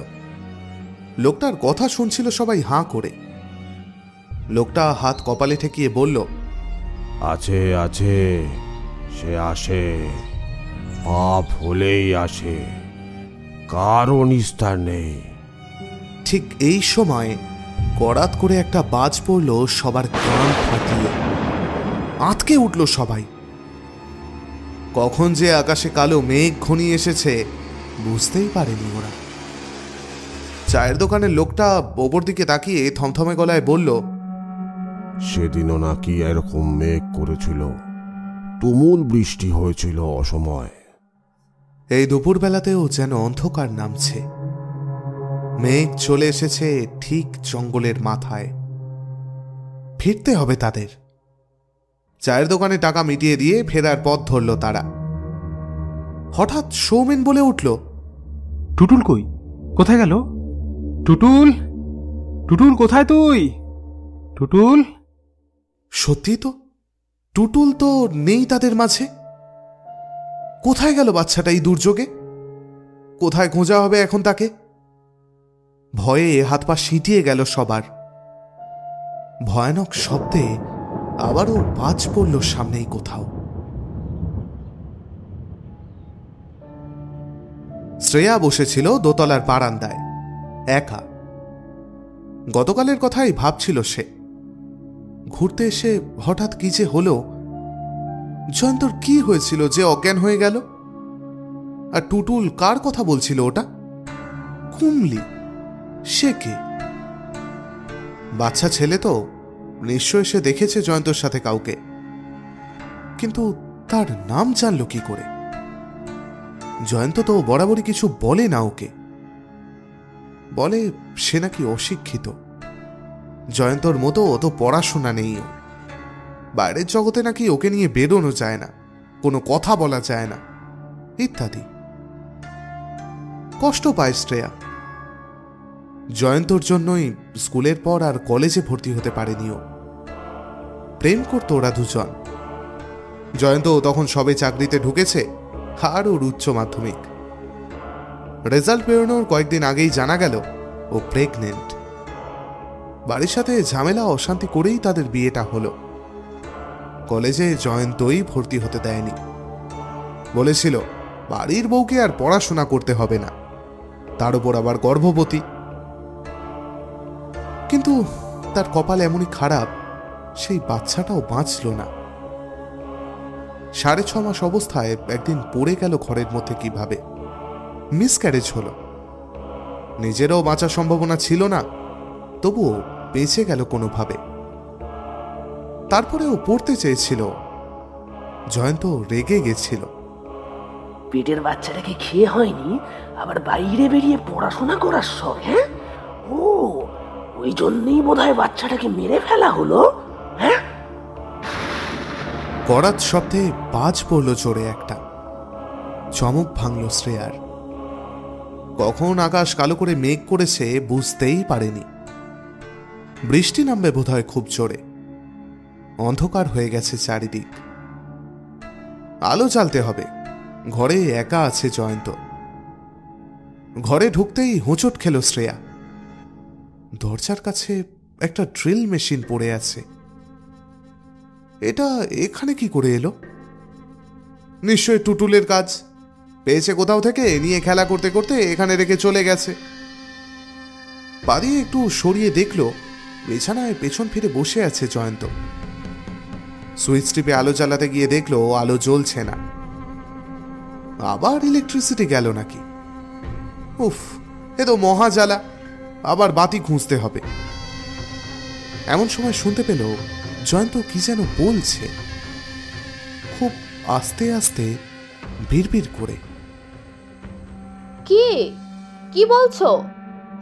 লোকটার কথা শুনছিল সবাই হাঁ করে। লোকটা হাত কপালে ঠেকিয়ে বলল, আছে আছে, সে আসে। পাপ হলেই আসে, কারও নিস্তার নেই। ঠিক এই সময় করাত করে একটা বাজ পড়ল সবার কান ফাটিয়ে। আঁতকে উঠল সবাই। কখন যে আকাশে কালো মেঘ ঘনিয়ে এসেছে বুঝতেই পারেনি ওরা। চায়ের দোকানের লোকটা ওপর দিকে তাকিয়ে থমথমে গলায় বলল, সেদিনও নাকি এরকম মেঘ করেছিল, তুমুল বৃষ্টি হয়েছিল অসময়। এই দুপুরবেলাতেও যেন অন্ধকার নামছে। মেঘ চলে এসেছে ঠিক জঙ্গলের মাথায়। ফিরতে হবে তাদের। চায়ের দোকানে টাকা মিটিয়ে দিয়ে ফেরার পথ ধরল তারা। হঠাৎ সৌমেন বলে উঠল, টুটুল কই? কোথায় গেল? টুটুল, টুটুল কোথায় তুই? টুটুল। সত্যি তো, টুটুল তো নেই তাদের মাঝে। কোথায় গেল বাচ্চাটা এই দুর্যোগে? কোথায় খোঁজা হবে এখন তাকে? ভয়ে হাত পা সিঁটিয়ে গেল সবার। ভয়ানক শব্দে আবারও বাজ পড়ল সামনেই কোথাও। শ্রেয়া বসেছিল দোতলার বারান্দায় একা। গতকালের কথাই ভাবছিল সে। ঘুরতে এসে হঠাৎ কি যে হলো। জয়ন্তর কি হয়েছিল যে অজ্ঞান হয়ে গেল? আর টুটুল কার কথা বলছিল ওটা? কুমলি, সে কে? বাচ্চা ছেলে তো, নিশ্চয় সে দেখেছে জয়ন্তর সাথে কাউকে, কিন্তু তার নাম জানল কি করে? জয়ন্ত তো বরাবরই কিছু বলে না ওকে। বলে সে নাকি অশিক্ষিত, জয়ন্তর মতো অত পড়াশোনা নেই ও, বাইরের জগতে নাকি ওকে নিয়ে বেরোনো যায় না, কোনো কথা বলা যায় না, ইত্যাদি। কষ্ট পায় শ্রেয়া। জয়ন্তর জন্যই স্কুলের পর আর কলেজে ভর্তি হতে পারেনি ও। প্রেম করত ওরা দুজন। জয়ন্ত তখন সবে চাকরিতে ঢুকেছে, আর ওর উচ্চ মাধ্যমিক। রেজাল্ট বেরোনোর কয়েকদিন আগেই জানা গেল ও প্রেগনেন্ট। বাড়ির সাথে ঝামেলা অশান্তি করেই তাদের বিয়েটা হলো। কলেজে জয়ন্তই ভর্তি হতে দেয়নি, বলেছিল বাড়ির বউকে আর পড়াশোনা করতে হবে না, তার উপর আবার গর্ভবতী। কিন্তু তার কপাল এমনই খারাপ, সেই বাচ্চাটাও বাঁচল না। 6.5 মাস অবস্থায় একদিন পড়ে গেল ঘরের মধ্যে কিভাবে, মিসক্যারেজ হলো। নিজেরও বাঁচার সম্ভাবনা ছিল না, তবুও বেঁচে গেল কোনোভাবে। তারপরে ও পড়তে চেয়েছিল। জয়ন্ত রেগে গেছিল। পেটের বাচ্চাটাকে খেয়ে হয়নি, আবার বাইরে বেরিয়ে পড়াশোনা করার শখ? হ্যাঁ, ও ওই জন্যই বোধহয় বাচ্চাটাকে মেরে ফেলা হলো। হ্যাঁ। করাত শব্দে বাজ পড়ল জোরে একটা। চমক ভাঙল শ্রেয়ার। কখন আকাশ কালো করে মেঘ করেছে বুঝতেই পারেনি। বৃষ্টি নামবে বোধহয় খুব জোরে। অন্ধকার হয়ে গেছে চারিদিক। আলো জ্বালতে হবে। ঘরে একা আছে জয়ন্ত। ঘরে ঢুকতেই হোঁচট খেল শ্রেয়া। দরজার কাছে একটা ড্রিল মেশিন পড়ে আছে। এটা এখানে কি করে এলো? নিশ্চয় টুটুলের কাজ। পেয়েছে কোথাও থেকে, নিয়ে খেলা করতে করতে এখানে রেখে চলে গেছে। বাড়িয়ে একটু সরিয়ে দেখল বিছানায় পেছন ফিরে বসে আছে জয়ন্ত। সুইচ টিপে আলো জ্বালাতে গিয়ে দেখলো আলো জ্বলছে না। আবার ইলেকট্রিসিটি গেল নাকি? উফ, এ তো মহা জ্বালা। আবার বাতি খুঁজতে হবে। এমন সময় শুনতে পেল জয়ন্ত কি যেন বলছে, খুব আস্তে আস্তে, বিড়বিড় করে। কি বলছো?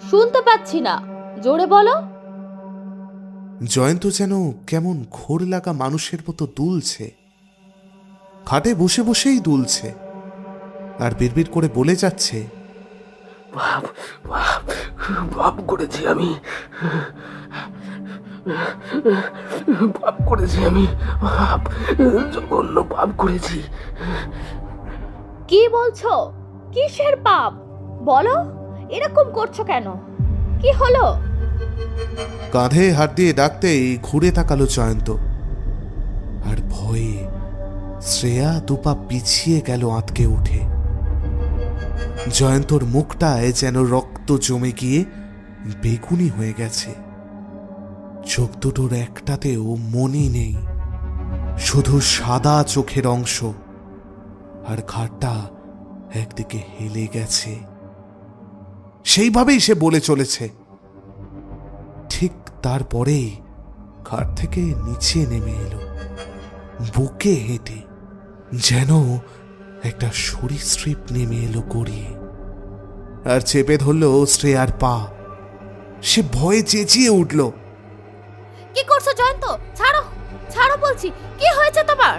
শুনতে পাচ্ছি না, জোরে বলো। জয়ন্ত যেন কেমন ঘোর লাগা মানুষের মতো দুলছে। খাটে বসে বসেই দুলছে, আর বিড়বিড় করে বলে যাচ্ছে, পাপ করেছি আমি, পাপ করেছি আমি, জঘন্য পাপ করেছি। কি বলছো? কিসের পাপ বলো? এরকম করছো কেন? কি হলো? কাঁধে হাত দিয়ে ডাকতেই ঘুরে তাকালো জয়ন্ত। আর ভয়ে শ্রেয়া দুপা পিছিয়ে গেল আঁতকে উঠে। জয়ন্তর মুখটায় যেন রক্ত জমে গিয়ে বেগুনি হয়ে গেছে। চোখ দুটোর একটাতেও মনি নেই, শুধু সাদা চোখের অংশ। আর ঘাড়টা একদিকে হেলে গেছে। সেইভাবেই সে বলে চলেছে। ঠিক তারপরেই ঘাট থেকে নিচে নেমে এলো, বুকে হেঁটে, যেন একটা সরীসৃপ নেমে এলো গড়িয়ে আর চেপে ধরল শ্রেয়ার পা। সে ভয়ে চেঁচিয়ে উঠল। কি করছো জয়ন্ত? ছাড়ো, ছাড়ো বলছি। কি হয়েছে তোমার?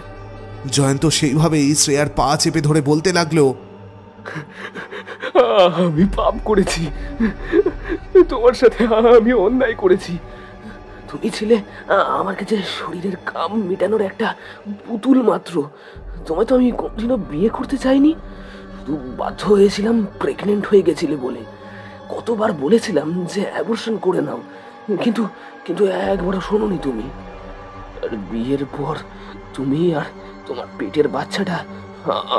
জয়ন্ত সেইভাবেই শ্রেয়ার পা চেপে ধরে বলতে লাগলো, আমি পাপ করেছি, তোমার সাথে আমি অন্যায় করেছি। তুমি ছিলে আমার কাছে শরীরের কাম মেটানোর একটা পুতুল মাত্র। তোমায় তো আমি কোনোদিনও বিয়ে করতে চাইনি, শুধু বাধ্য হয়েছিলাম প্রেগনেন্ট হয়ে গেছিলে বলে। কতবার বলেছিলাম যে অ্যাবর্শন করে নাও, কিন্তু কিন্তু একবারও শোনোনি তুমি। আর বিয়ের পর তুমি আর তোমার পেটের বাচ্চাটা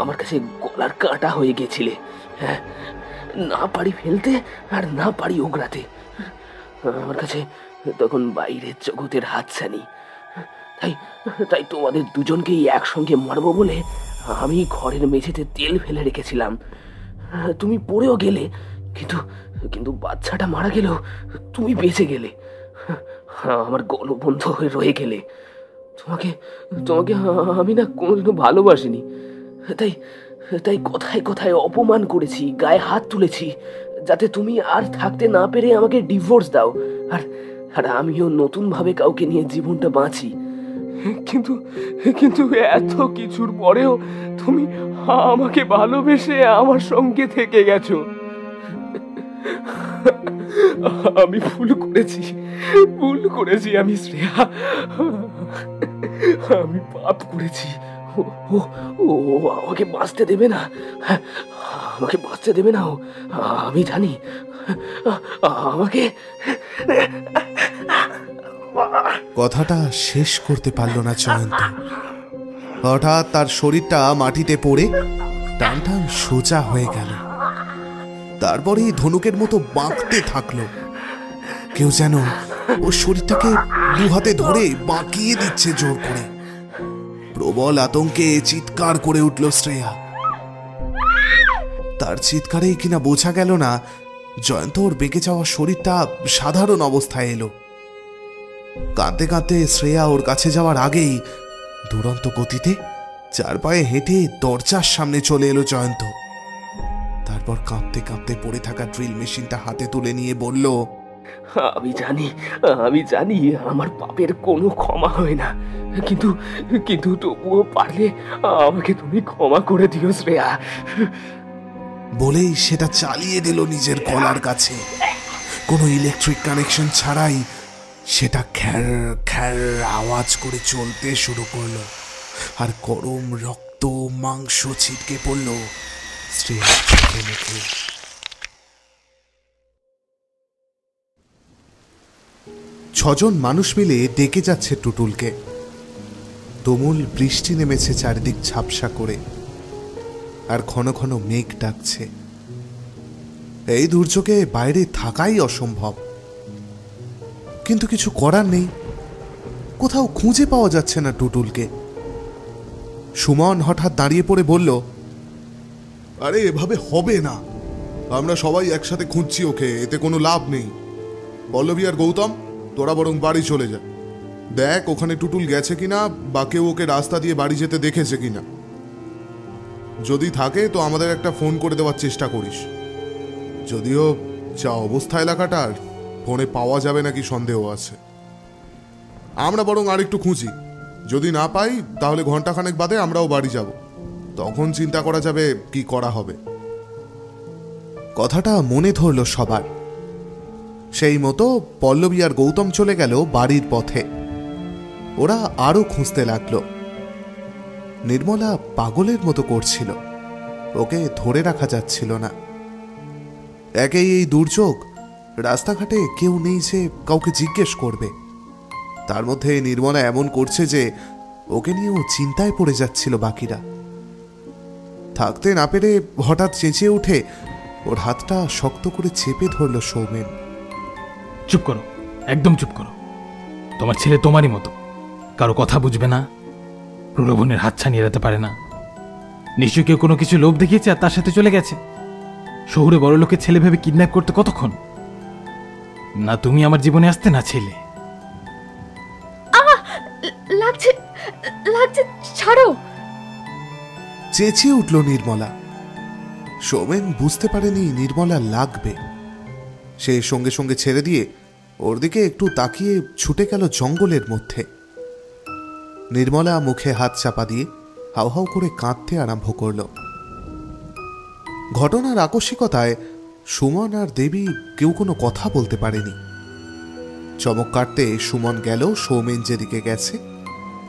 আমার কাছে গলার কাঁটা হয়ে গেছিলে। হ্যাঁ, না পারি ফেলতে আর না পারি ওগড়াতে। আমার কাছে তখন বাইরের জগতের হাতছানি। তাই তাই তোমাদের দুজনকেই একসঙ্গে মারবো বলে আমি ঘরের মেঝেতে তেল ফেলে রেখেছিলাম। তুমি পড়েও গেলে, কিন্তু কিন্তু বাচ্চাটা মারা গেলেও তুমি বেঁচে গেলে। আমার গলবন্ধ হয়ে রয়ে গেলে। তোমাকে তোমাকে আমি না কোনোদিনও ভালোবাসিনি। তাই তাই কথায় কথায় অপমান করেছি, গায়ে হাত তুলেছি, যাতে তুমি আর থাকতে না পেরে আমাকে ডিভোর্স দাও আর আর আমিও নতুনভাবে কাউকে নিয়ে জীবনটা বাঁচি। কিন্তু কিন্তু এত কিছুর পরেও তুমি আমাকে ভালোবেসে আমার সঙ্গে থেকে গেছো। আমি ভুল করেছি আমি শ্রেয়া, আমি পাপ করেছি। ও আমাকে বাঁচতে দেবে না, আমাকে বাঁচতে দেবে না। আমি জানি আমাকে। কথাটা শেষ করতে পারল না জয়ন্ত। হঠাৎ তার শরীরটা মাটিতে পড়ে টান টান সোজা হয়ে গেল। তারপরেই ধনুকের মতো বাঁকতে থাকলো। কেউ যেন ওর শরীরটাকে দু হাতে ধরে বাঁকিয়ে দিচ্ছে জোর করে। প্রবল আতঙ্কে চিৎকার করে উঠল শ্রেয়া। তার চিৎকারেই কিনা বোঝা গেল না জয়ন্ত ওর বেঁকে যাওয়া শরীরটা সাধারণ অবস্থায় এলো। কাঁদতে কাঁদতে শ্রেয়া ওর কাছে যাওয়ার আগেই দুরন্ত গতিতে 4 পায়ে হেঁটে দরজার সামনে চলে এলো জয়ন্ত। তারপর কাঁদতে কাঁদতে পড়ে থাকা ড্রিল মেশিনটা হাতে তুলে নিয়ে বলল, আমি জানি আমার পাপের কোনো ক্ষমা হয় না, কিন্তু কিন্তু তবুও পারলে আমাকে তুমি ক্ষমা করে দিও শ্রেয়া। বলেই সেটা চালিয়ে দিল নিজের গলার কাছে। কোনো ইলেকট্রিক কানেকশন ছাড়াই সেটা খ্যার খ্যার আওয়াজ করে চলতে শুরু করলো। আর গরম রক্ত মাংস ছিটকে পড়ল শ্রেয়ার চোখে মুখে। ছজন মানুষ মিলে ডেকে যাচ্ছে টুটুলকে। তুমুল বৃষ্টি নেমেছে চারিদিক ঝাপসা করে, আর ঘন ঘন মেঘ ডাকছে। এই দুর্যোগে বাইরে থাকাই অসম্ভব, কিন্তু কিছু করার নেই। কোথাও খুঁজে পাওয়া যাচ্ছে না টুটুলকে। সুমন হঠাৎ দাঁড়িয়ে পড়ে বলল, আরে এভাবে হবে না, আমরা সবাই একসাথে খুঁজছি ওকে, এতে কোনো লাভ নেই। পল্লবী আর গৌতম, তোরা বরং বাড়ি চলে যা। দেখ ওখানে টুটুল গেছে কিনা, বা কেউ ওকে রাস্তা দিয়ে বাড়ি যেতে দেখেছে কিনা। যদি থাকে তো আমাদের একটা ফোন করে দেওয়ার চেষ্টা করিস। যদিও যা অবস্থা এলাকাটার, ফোনে পাওয়া যাবে নাকি সন্দেহ আছে। আমরা বরং আরেকটু খুঁজি, যদি না পাই তাহলে ঘন্টাখানেক বাদে আমরাও বাড়ি যাব, তখন চিন্তা করা যাবে কি করা হবে। কথাটা মনে ধরল সবার। সেই মতো পল্লবী আর গৌতম চলে গেল বাড়ির পথে। ওরা আরো খুঁজতে লাগলো। নির্মলা পাগলের মতো করছিল, ওকে ধরে রাখা যাচ্ছিল না। একেই এই দুর্যোগ, রাস্তাঘাটে কেউ নেই যে কাউকে জিজ্ঞেস করবে। তার মধ্যে নির্মলা এমন করছে যে ওকে নিয়েও চিন্তায় পড়ে যাচ্ছিল বাকিরা। থাকতে না পেরে হঠাৎ চেঁচিয়ে উঠে ওর হাতটা শক্ত করে চেপে ধরল সৌমেন। চুপ করো, একদম চুপ করো। তোমার ছেলে তোমারই মতো, কারো কথা বুঝবে না, প্রলোভনের হাত ছানিয়ে এড়াতে পারে না। নিশ্চয়ই কেউ কোনো কিছু লোভ দেখিয়েছে আর তার সাথে চলে গেছে। শহুরে বড় লোকের ছেলে ভেবে কিডন্যাপ করতে কতক্ষণ? না তুমি আমার জীবনে আসতে, না ছেলে। লাগছে লাগছে, ছাড়ো। চেঁচিয়ে উঠল নির্মলা। সৌমেন বুঝতে পারেনি নির্মলা লাগবে। সে সঙ্গে সঙ্গে ছেড়ে দিয়ে ওর দিকে একটু তাকিয়ে ছুটে গেল জঙ্গলের মধ্যে। নির্মলা মুখে হাত চাপা দিয়ে হাউ হাউ করে কাঁদতে আরম্ভ করল। ঘটনার আকস্মিকতায় সুমন আর দেবী কেউ কোনো কথা বলতে পারেনি। চমক কাটতে সুমন গেল সৌমেন যেদিকে গেছে,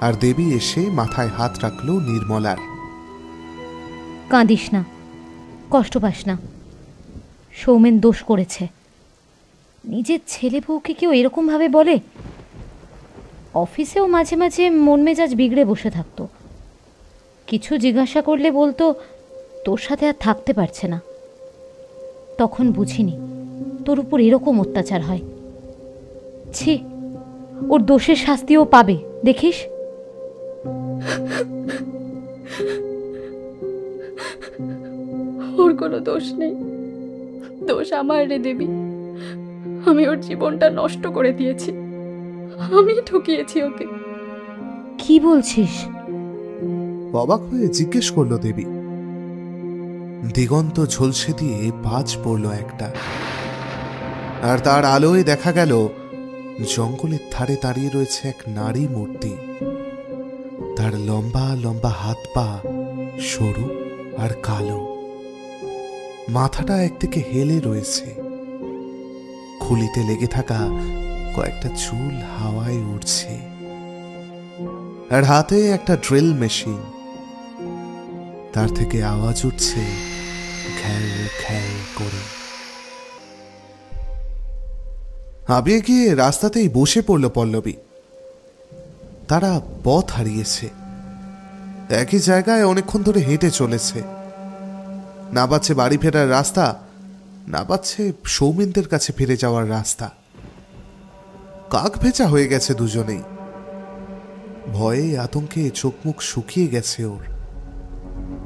আর দেবী এসে মাথায় হাত রাখল নির্মলার। কাঁদিস না, কষ্ট পাস না। সৌমেন দোষ করেছে। নিজের ছেলে বউকে কেউ এরকমভাবে বলে? অফিসেও মাঝে মাঝে মন মেজাজ বিগড়ে বসে থাকতো। কিছু জিজ্ঞাসা করলে বলতো তোর সাথে আর থাকতে পারছে না। তখন বুঝিনি তোর উপর এরকম অত্যাচার হয়। ছি, ওর দোষের শাস্তিও পাবে, দেখিস। ওর কোনো দোষ নেই, দোষ আমার রে দেবী। আমি ওর জীবনটা নষ্ট করে দিয়েছি, আমি ঠকিয়েছি ওকে। কি বলছিস? অবাক হয়ে জিজ্ঞেস করল দেবী। দিগন্ত ঝলসে দিয়ে বাজ পড়ল একটা, আর তার আলোয় দেখা গেল জঙ্গলের ধারে দাঁড়িয়ে রয়েছে এক নারী মূর্তি। তার লম্বা লম্বা হাত পা সরু আর কালো, মাথাটা একদিকে হেলে রয়েছে, খুলিতে লেগে থাকা কয়েকটা চুল হাওয়ায় উড়ছে, আর হাতে একটা ড্রিল মেশিন। তার থেকে আওয়াজ উঠছে ঘ্যাঁ ঘ্যাঁ করে। আবিয়ে গিয়ে রাস্তাতেই বসে পড়ল পল্লবী। তারা পথ হারিয়েছে, একই জায়গায় অনেকক্ষণ ধরে হেঁটে চলেছে। না পাচ্ছে বাড়ি ফেরার রাস্তা, না পাচ্ছে সৌমেনদের কাছে ফিরে যাওয়ার রাস্তা। কাক ভেজা হয়ে গেছে দুজনেই। ভয়ে আতঙ্কে চোখ মুখ শুকিয়ে গেছে ওর।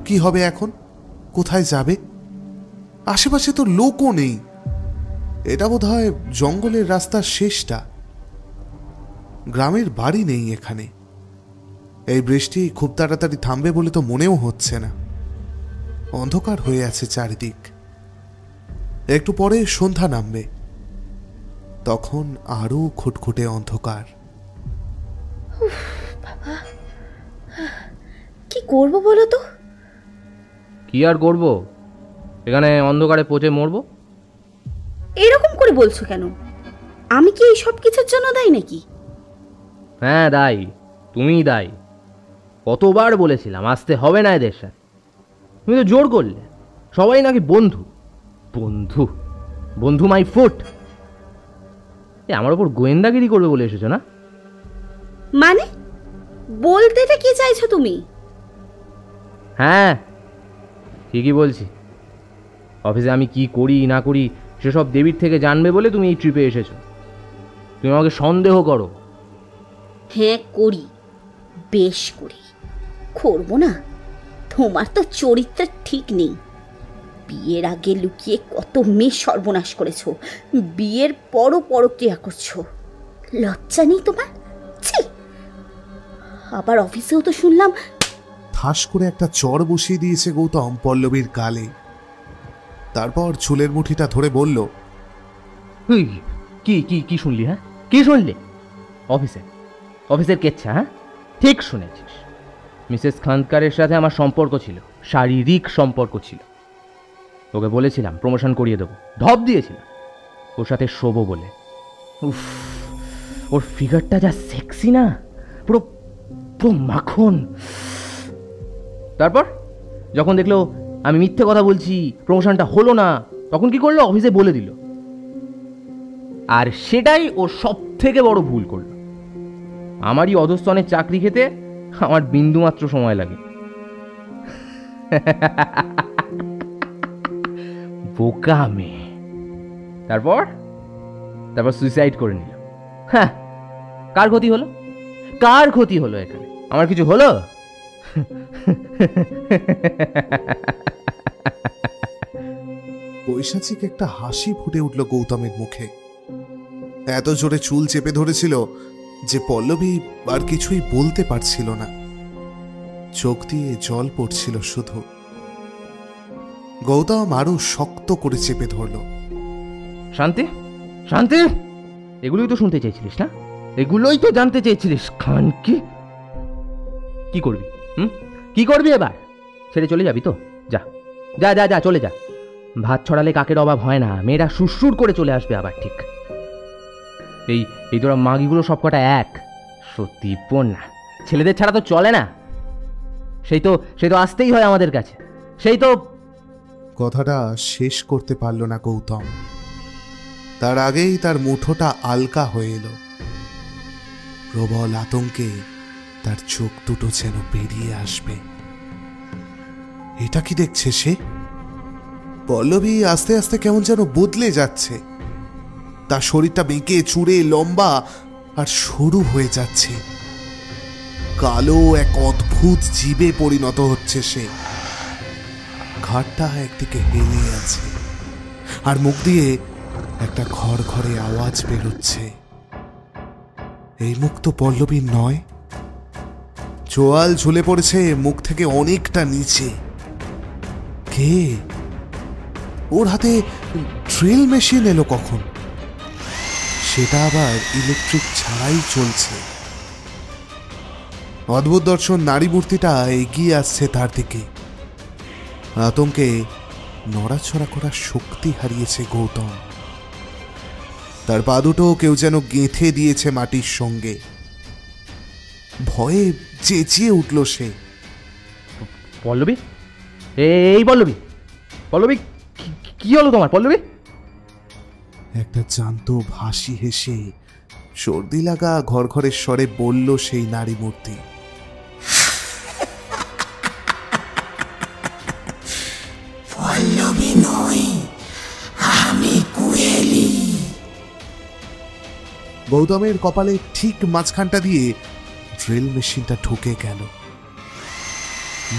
কি হবে এখন? কোথায় যাবে? আশেপাশে তো লোকও নেই। এটা বোধহয় জঙ্গলের রাস্তার শেষটা। গ্রামের বাড়ি নেই এখানে। এই বৃষ্টি খুব তাড়াতাড়ি থামবে বলে তো মনেও হচ্ছে না। অন্ধকার হয়ে আছে চারিদিক। একটু পরে সন্ধ্যা নামবে, তখন আরো খুটখুটে অন্ধকার। বাবা, কি করব বলো তো? কি আর করব? এখানে অন্ধকারে পচে মরবো। এরকম করে বলছো কেন? আমি কি এই সব কিছুর জন্য দায়ী নাকি? হ্যাঁ দায়ী, তুমিই দায়ী। কতবার বলেছিলাম আসতে হবে না এদের সাথে, তুমি তো জোর করলে। সবাই নাকি বন্ধু বন্ধু বন্ধু মাই ফুট। আমার ওপর গোয়েন্দাগিরি করবে বলে এসেছো না? মানে বলতেটা কি চাইছো তুমি? হ্যাঁ ঠিকই বলছি। অফিসে আমি কি করি না করি সেসব দেবীর থেকে জানবে বলে তুমি এই ট্রিপে এসেছো। তুমি আমাকে সন্দেহ করো। হ্যাঁ করি, বেশ করি। করবো না? তোমার তো চরিত্র ঠিক নেই। বিয়ের আগে লুকিয়ে কত মেয়ে সর্বনাশ করেছো, বিয়ের পরও পরক্রিয়া করছো। লজ্জা নেই তোমার? ছি! আবার অফিসেও তো শুনলাম। ঠাস করে একটা চড় বসিয়ে দিয়েছে গৌতম পল্লবীর গালে। তারপর চুলের মুঠিটা ধরে বলল, কি কি কি শুনলি? হ্যাঁ কি শুনলি? অফিসের কেচ্ছা? হ্যাঁ ঠিক শুনেছিস। মিসেস খানকারের সাথে আমার সম্পর্ক ছিল, শারীরিক সম্পর্ক ছিল। ওকে বলেছিলাম প্রমোশন করিয়ে দেবো, ঢপ দিয়েছিলাম ওর সাথে শোবো বলে। উফ, ওর ফিগারটা যা সেক্সি না, পুরো পুরো মাখন। তারপর যখন দেখলো আমি মিথ্যে কথা বলছি, প্রমোশনটা হলো না, তখন কি করলো? অফিসে বলে দিল। আর সেটাই ও সব থেকে বড় ভুল করলো। আমারই অধস্তনের চাকরি খেতে আমার বিন্দুমাত্র সময় লাগে। বোকা মেয়ে। তারপর সুইসাইড করে নিল। হ্যাঁ, কার ক্ষতি হলো? কার ক্ষতি হলো এখানে? আমার কিছু হলো? পৈশাচিক একটা হাসি ফুটে উঠল গৌতমের মুখে। এত জোরে চুল চেপে ধরেছিল যে পল্লবী আর কিছুই বলতে পারছিল না। চোখ দিয়ে জল পড়ছিল শুধু। গৌতম আরো শক্ত করে চেপে ধরল। শান্তি, শান্তি, এগুলোই তো শুনতে চেয়েছিলিস না? এগুলোই তো জানতে চেয়েছিলিস। খানকি, কি করবি? কি করবি এবার? ছেড়ে চলে যাবি তো? যা যা যা যা, চলে যা। ভাত ছড়ালে কাকের অভাব হয় না, মেয়েরা সুরসুর করে চলে আসবে আবার। ঠিক এই তোরা মাগিগুলো সব কটা এক। সত্যি না, ছেলেদের ছাড়া তো চলে না। সেই তো আসতেই হয় আমাদের কাছে। সেই তো। কথাটা শেষ করতে পারল না গৌতম। তার আগেই তার মুঠোটা আলকা হয়ে এলো। প্রবল আতঙ্কে তার চোখ দুটো যেন বেরিয়ে আসবে। এটা কি দেখছে সে? পল্লবী আস্তে আস্তে কেমন যেন বদলে যাচ্ছে। তার শরীরটা বেঁকে চুড়ে লম্বা আর সরু হয়ে যাচ্ছে। কালো এক অদ্ভুত জীবে পরিণত হচ্ছে সে। ঘাটটা একদিকে হেলে আছে, আর মুখ দিয়ে একটা ঘরে আওয়াজ বেরোচ্ছে। এই মুখ তো পল্লবীর নয়। চোয়াল ঝুলে পড়েছে মুখ থেকে অনেকটা নিচে। কে? ওর হাতে ড্রিল মেশিন এলো কখন? সেটা আবার ইলেকট্রিক ছাড়াই চলছে। অদ্ভুত দর্শন নারী মূর্তিটা এগিয়ে আসছে তার দিকে। আতঙ্কে নড়াছড়া করার শক্তি হারিয়েছে গৌতম। তার পা দুটো কেউ যেন গেঁথে দিয়েছে মাটির সঙ্গে। ভয়ে চেঁচিয়ে উঠল সে। পল্লবী, এই পল্লবী, পল্লবী, কি হলো তোমার পল্লবী? একটা জ্যান্ত ভাসি হেসে সর্দি লাগা ঘরের স্বরে বলল সেই নারী মূর্তি। পল্লবী নই, আমি কুহেলি। গৌতমের কপালে ঠিক মাঝখানটা দিয়ে ড্রিল মেশিনটা ঢুকে গেল।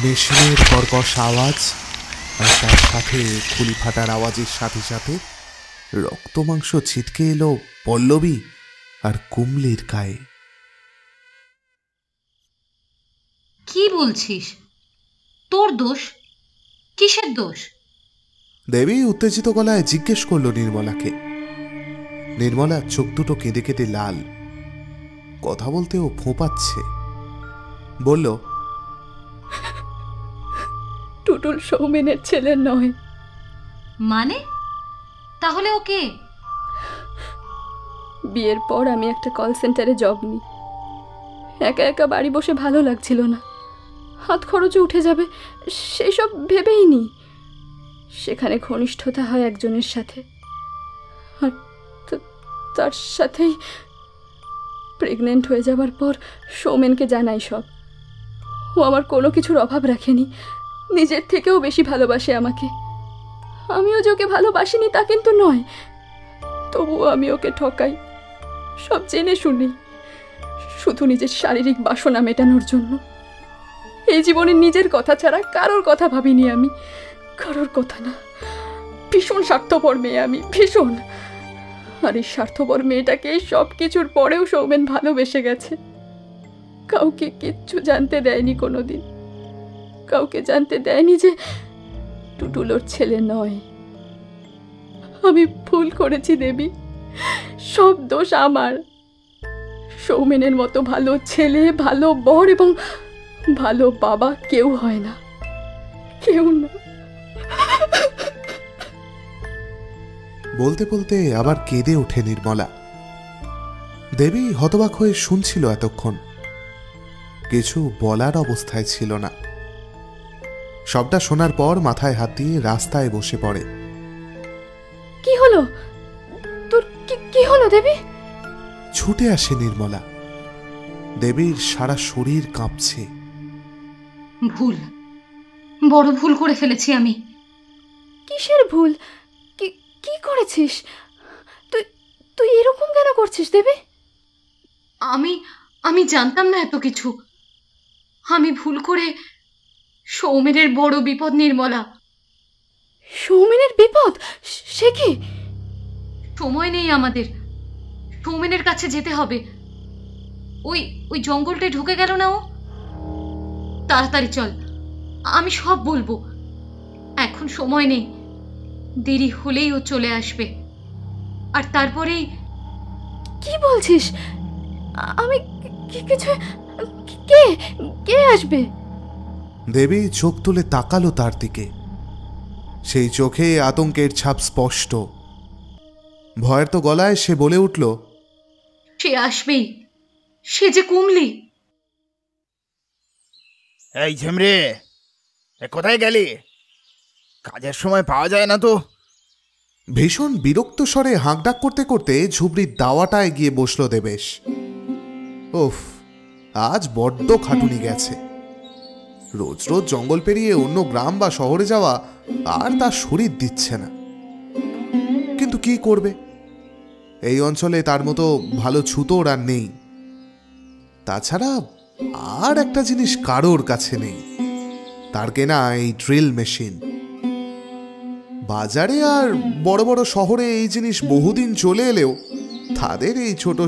মেশিনের কর্কশ আওয়াজ আর তার সাথে খুলি ফাটার আওয়াজের সাথে সাথে রক্ত মাংস ছিটকে এলো পল্লবী আর কুমলির গায়ে। কি বলছিস? তোর দোষ? কিসের দোষ? দেবী উত্তেজিত গলায় জিজ্ঞেস করল নির্মলাকে। নির্মলা চোখ দুটো কেঁদে কেঁদে লাল। কথা বলতেও ফোঁপাচ্ছে। বলল, টুটুল সৌমেনের ছেলে নয়। মানে? তাহলে ওকে? বিয়ের পর আমি একটা কল সেন্টারে জব নিই। একা একা বাড়ি বসে ভালো লাগছিল না। হাত খরচে উঠে যাবে সেই সব ভেবেই নি। সেখানে ঘনিষ্ঠতা হয় একজনের সাথে, আর তার সাথেই প্রেগনেন্ট হয়ে যাওয়ার পর সৌমেনকে জানাই সব। ও আমার কোনো কিছুর অভাব রাখেনি, নিজের থেকেও বেশি ভালোবাসে আমাকে। আমিও যে ওকে ভালোবাসিনি তা কিন্তু নয়, তবুও আমি ওকে ঠকাই, সব জেনে শুনি, শুধু নিজের শারীরিক বাসনা মেটানোর জন্য। এই জীবনে নিজের কথা ছাড়া কারোর কথা ভাবিনি আমি, কারোর কথা না। ভীষণ স্বার্থপর মেয়ে আমি, ভীষণ। আর এই স্বার্থপর মেয়েটাকে সব কিছুর পরেও সৌমেন ভালোবেসে গেছে। কাউকে কিচ্ছু জানতে দেয়নি কোনোদিন, কাউকে জানতে দেয়নি যে টুটুলোর ছেলে নয়। আমি ভুল করেছি দেবী, সব দোষ আমার। সৌমেনের মতো ভালো ছেলে, ভালো বর এবং ভালো বাবা কেউ হয় না, কেউ না। বলতে বলতে আবার কেঁদে ওঠে নির্মলা। দেবী হতবাক হয়ে শুনছিল এতক্ষণ, কিছু বলার অবস্থায় ছিল না। সবটা শোনার পর মাথায় হাত দিয়ে রাস্তায় বসে পড়ে। কি হলো তোর? কি হলো দেবী? ছুটে আসে নির্মলা। দেবীর সারা শরীর কাঁপছে। ভুল, বড় ভুল করে ফেলেছি আমি। কিসের ভুল? কি করেছিস তুই? তুই এরকম কেন করছিস দেবী? আমি জানতাম না এত কিছু। আমি ভুল করে সৌমেনের বড় বিপদ। নির্মলা, সৌমেনের বিপদ? সে কি? সময় নেই আমাদের, সৌমেনের কাছে যেতে হবে। ওই জঙ্গলটায় ঢুকে গেল না ও, তাড়াতাড়ি চল, আমি সব বলবো। এখন সময় নেই, দেরি হলেই ও চলে আসবে। আর তারপরেই। কি বলছিস? আমি কিছু কে কে আসবে? দেবী চোখ তুলে তাকালো তার দিকে। সেই চোখে আতঙ্কের ছাপ স্পষ্ট। ভয়ের তো গলায় সে বলে উঠল, সে আসবেই, সে যে কুমলি। এই ঝেমরে, কোথায় গেলি? কাজের সময় পাওয়া যায় না তো। ভীষণ বিরক্ত স্বরে হাঁকডাক করতে করতে ঝুবড়ির দাওয়াটায় গিয়ে বসল দেবেশ। ওফ, আজ বড্ড খাটুনি গেছে। রোজ রোজ জঙ্গল পেরিয়ে অন্য গ্রাম বা শহরে যাওয়া আর তার শরীর দিচ্ছে না। কিন্তু কি করবে, এই অঞ্চলে তার মতো ভালো ছুতোর আর নেই। তাছাড়া আর একটা জিনিস কারোর কাছে নেই, তার কেনা এই ড্রিল মেশিন। বাজারে আর বড় বড় শহরে এই জিনিস বহুদিন চলে এলেও তাদের এই ছোট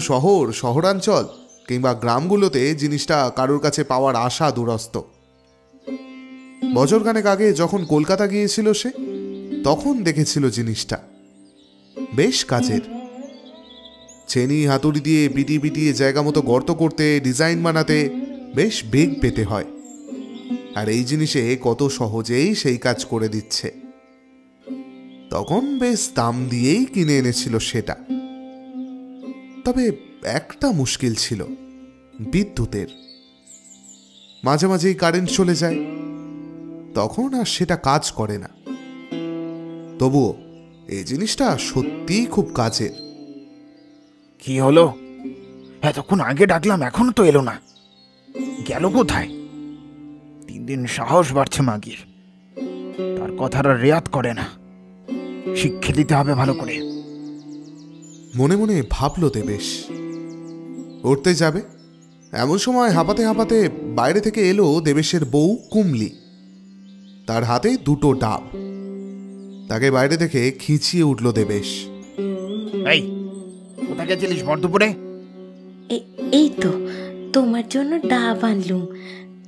শহরাঞ্চল কিংবা গ্রামগুলোতে জিনিসটা কারোর কাছে পাওয়ার আশা দুরস্ত। বছরখানেক আগে যখন কলকাতা গিয়েছিল সে, তখন দেখেছিল জিনিসটা বেশ কাজের। চেনি হাতুড়ি দিয়ে পিটিয়ে পিটিয়ে জায়গা মতো গর্ত করতে, ডিজাইন বানাতে বেশ বেগ পেতে হয়। আর এই জিনিসে কত সহজেই সেই কাজ করে দিচ্ছে। তখন বেশ দাম দিয়েই কিনে এনেছিল সেটা। তবে একটা মুশকিল ছিল, বিদ্যুতের। মাঝে মাঝেই কারেন্ট চলে যায়, তখন আর সেটা কাজ করে না। তবুও এই জিনিসটা সত্যিই খুব কাজের। কি হলো? এতক্ষণ আগে ডাকলাম, এখনো তো এলো না। গেল কোথায়? 3 দিন সাহস বাড়ছে মাগির, তার কথাটা রেয়াত করে না। শিক্ষা দিতে হবে ভালো করে। মনে মনে ভাবল দেবেশ। উঠতে যাবে, এমন সময় হাঁপাতে হাঁপাতে বাইরে থেকে এলো দেবেশের বউ কুমলি। তার হাতে 2টো ডাব। তাকে বাইরে দেখে খিঁচিয়ে উঠল দেবেশ। এই, কোথায় গেছিলিস বর্ধপুরে? এই তো তোমার জন্য ডাব আনলুম।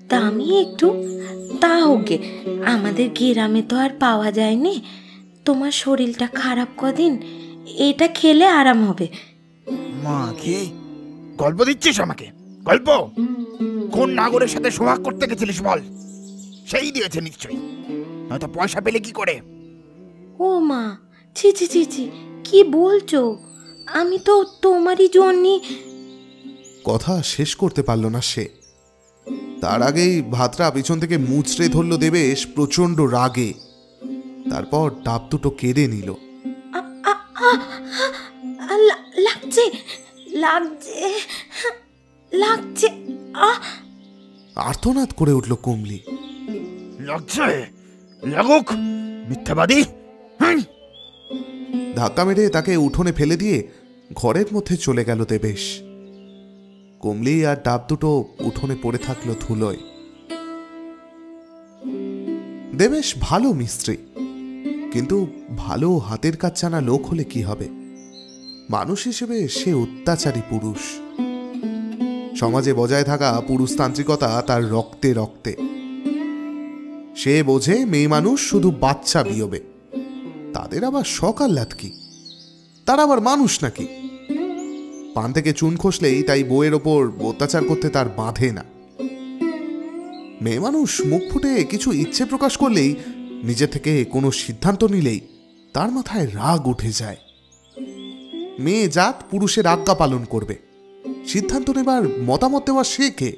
তা আমি একটু তা হোকে, আমাদের গ্রামে তো আর পাওয়া যায়নি। তোমার শরীরটা খারাপ কদিন, এটা খেলে আরাম হবে। মা, কি গল্প দিচ্ছিস আমাকে? গল্প? কোন নাগরের সাথে সোহাগ করতে গেছিলিস বল? সেই দিয়েছে নিশ্চয়ই, নয়তো পয়সা পেলে কি করে? ও মা, ছি ছি ছি ছি, কি বলছো? আমি তো তোমারই জন্যই। কথা শেষ করতে পারল না সে। তার আগেই ভাতরা পিছন থেকে মুচড়ে ধরল দেবেশ প্রচন্ড রাগে। তারপর ডাব 2টো কেড়ে নিল। লাগছে লাগছে লাগছে। আর্তনাদ করে উঠল কুমলি। লাগছে? লাগুক, মিথ্যাবাদী! ধাক্কা মেরে তাকে উঠোনে ফেলে দিয়ে ঘরের মধ্যে চলে গেল দেবেশ। কুমলি আর ডাব 2টো উঠোনে পড়ে থাকলো ধুলোয়। দেবেশ ভালো মিস্ত্রি, কিন্তু ভালো হাতের কাজ জানা লোক হলে কি হবে? মানুষ হিসেবে সে অত্যাচারী পুরুষ। সমাজে বজায় থাকা পুরুষতান্ত্রিকতা তার রক্তে রক্তে। সে বোঝে মেয়ে মানুষ শুধু বাচ্চা বিয়োবে, তাদের আবার সকাল্লাত কি? তার আবার মানুষ নাকি? পান থেকে চুন খসলেই তাই বউয়ের ওপর অত্যাচার করতে তার বাঁধে না। মেয়ে মানুষ মুখ ফুটে কিছু ইচ্ছে প্রকাশ করলেই, নিজে থেকে কোনো সিদ্ধান্ত নিলেই তার মাথায় রাগ উঠে যায়। মেয়ে জাত পুরুষের আজ্ঞা পালন করবে, সিদ্ধান্ত নেবার মতামত দেওয়া সে কে?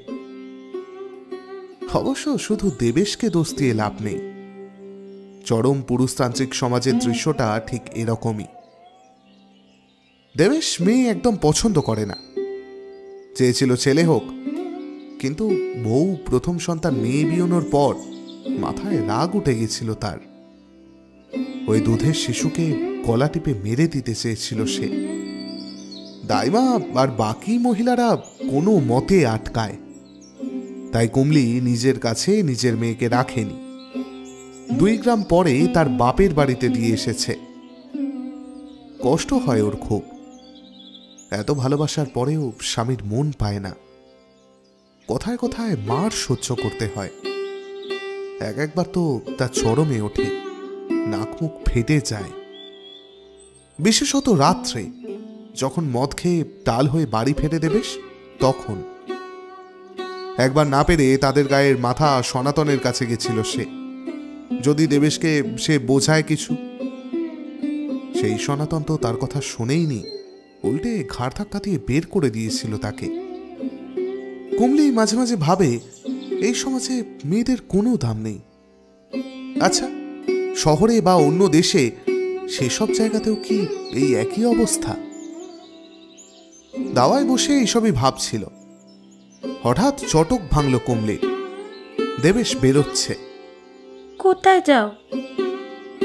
অবশ্য শুধু দেবেশকে দোষ দিয়ে লাভ নেই। চরম পুরুষতান্ত্রিক সমাজের দৃশ্যটা ঠিক এরকমই। দেবেশ মেয়ে একদম পছন্দ করে না, চেয়েছিল ছেলে হোক, কিন্তু বউ প্রথম সন্তান মেয়ে বিয়োনোর পর মাথায় রাগ উঠে গেছিল তার। ওই দুধের শিশুকে গলা টিপে মেরে দিতে চেয়েছিল সে। দাইমা আর বাকি মহিলারা কোনো মতে আটকায়, তাই কুমলি নিজের কাছে নিজের মেয়েকে রাখেনি। 2 গ্রাম পরে তার বাপের বাড়িতে দিয়ে এসেছে। কষ্ট হয় ওর খুব, এত ভালোবাসার পরেও স্বামীর মন পায় না। কথায় কথায় মার সহ্য করতে হয়। একবার তো তার চরমে ওঠে, নাক মুখ ফেটে যায়। বিশেষত রাত্রে যখন মদ খেয়ে টাল হয়ে বাড়ি ফেরে দেবেশ, তখন একবার না পেরে তাদের গায়ের মাথা সনাতনের কাছে গেছিল সে, যদি দেবেশকে সে বোঝায় কিছু। সেই সনাতন তো তার কথা শুনেইনি, উল্টে ঘাড় ধাক্কা দিয়ে বের করে দিয়েছিল তাকে। কুমলি মাঝে মাঝে ভাবে এই সমাজে মেয়েদের কোনো দাম নেই। আচ্ছা, শহরে বা অন্য দেশে সেসব জায়গাতেও কি এই একই অবস্থা? দাওয়ায় বসে এইসবই ভাবছিল, হঠাৎ চটক ভাঙল কুমলির। দেবেশ বেরোচ্ছে। কোথায় যাও?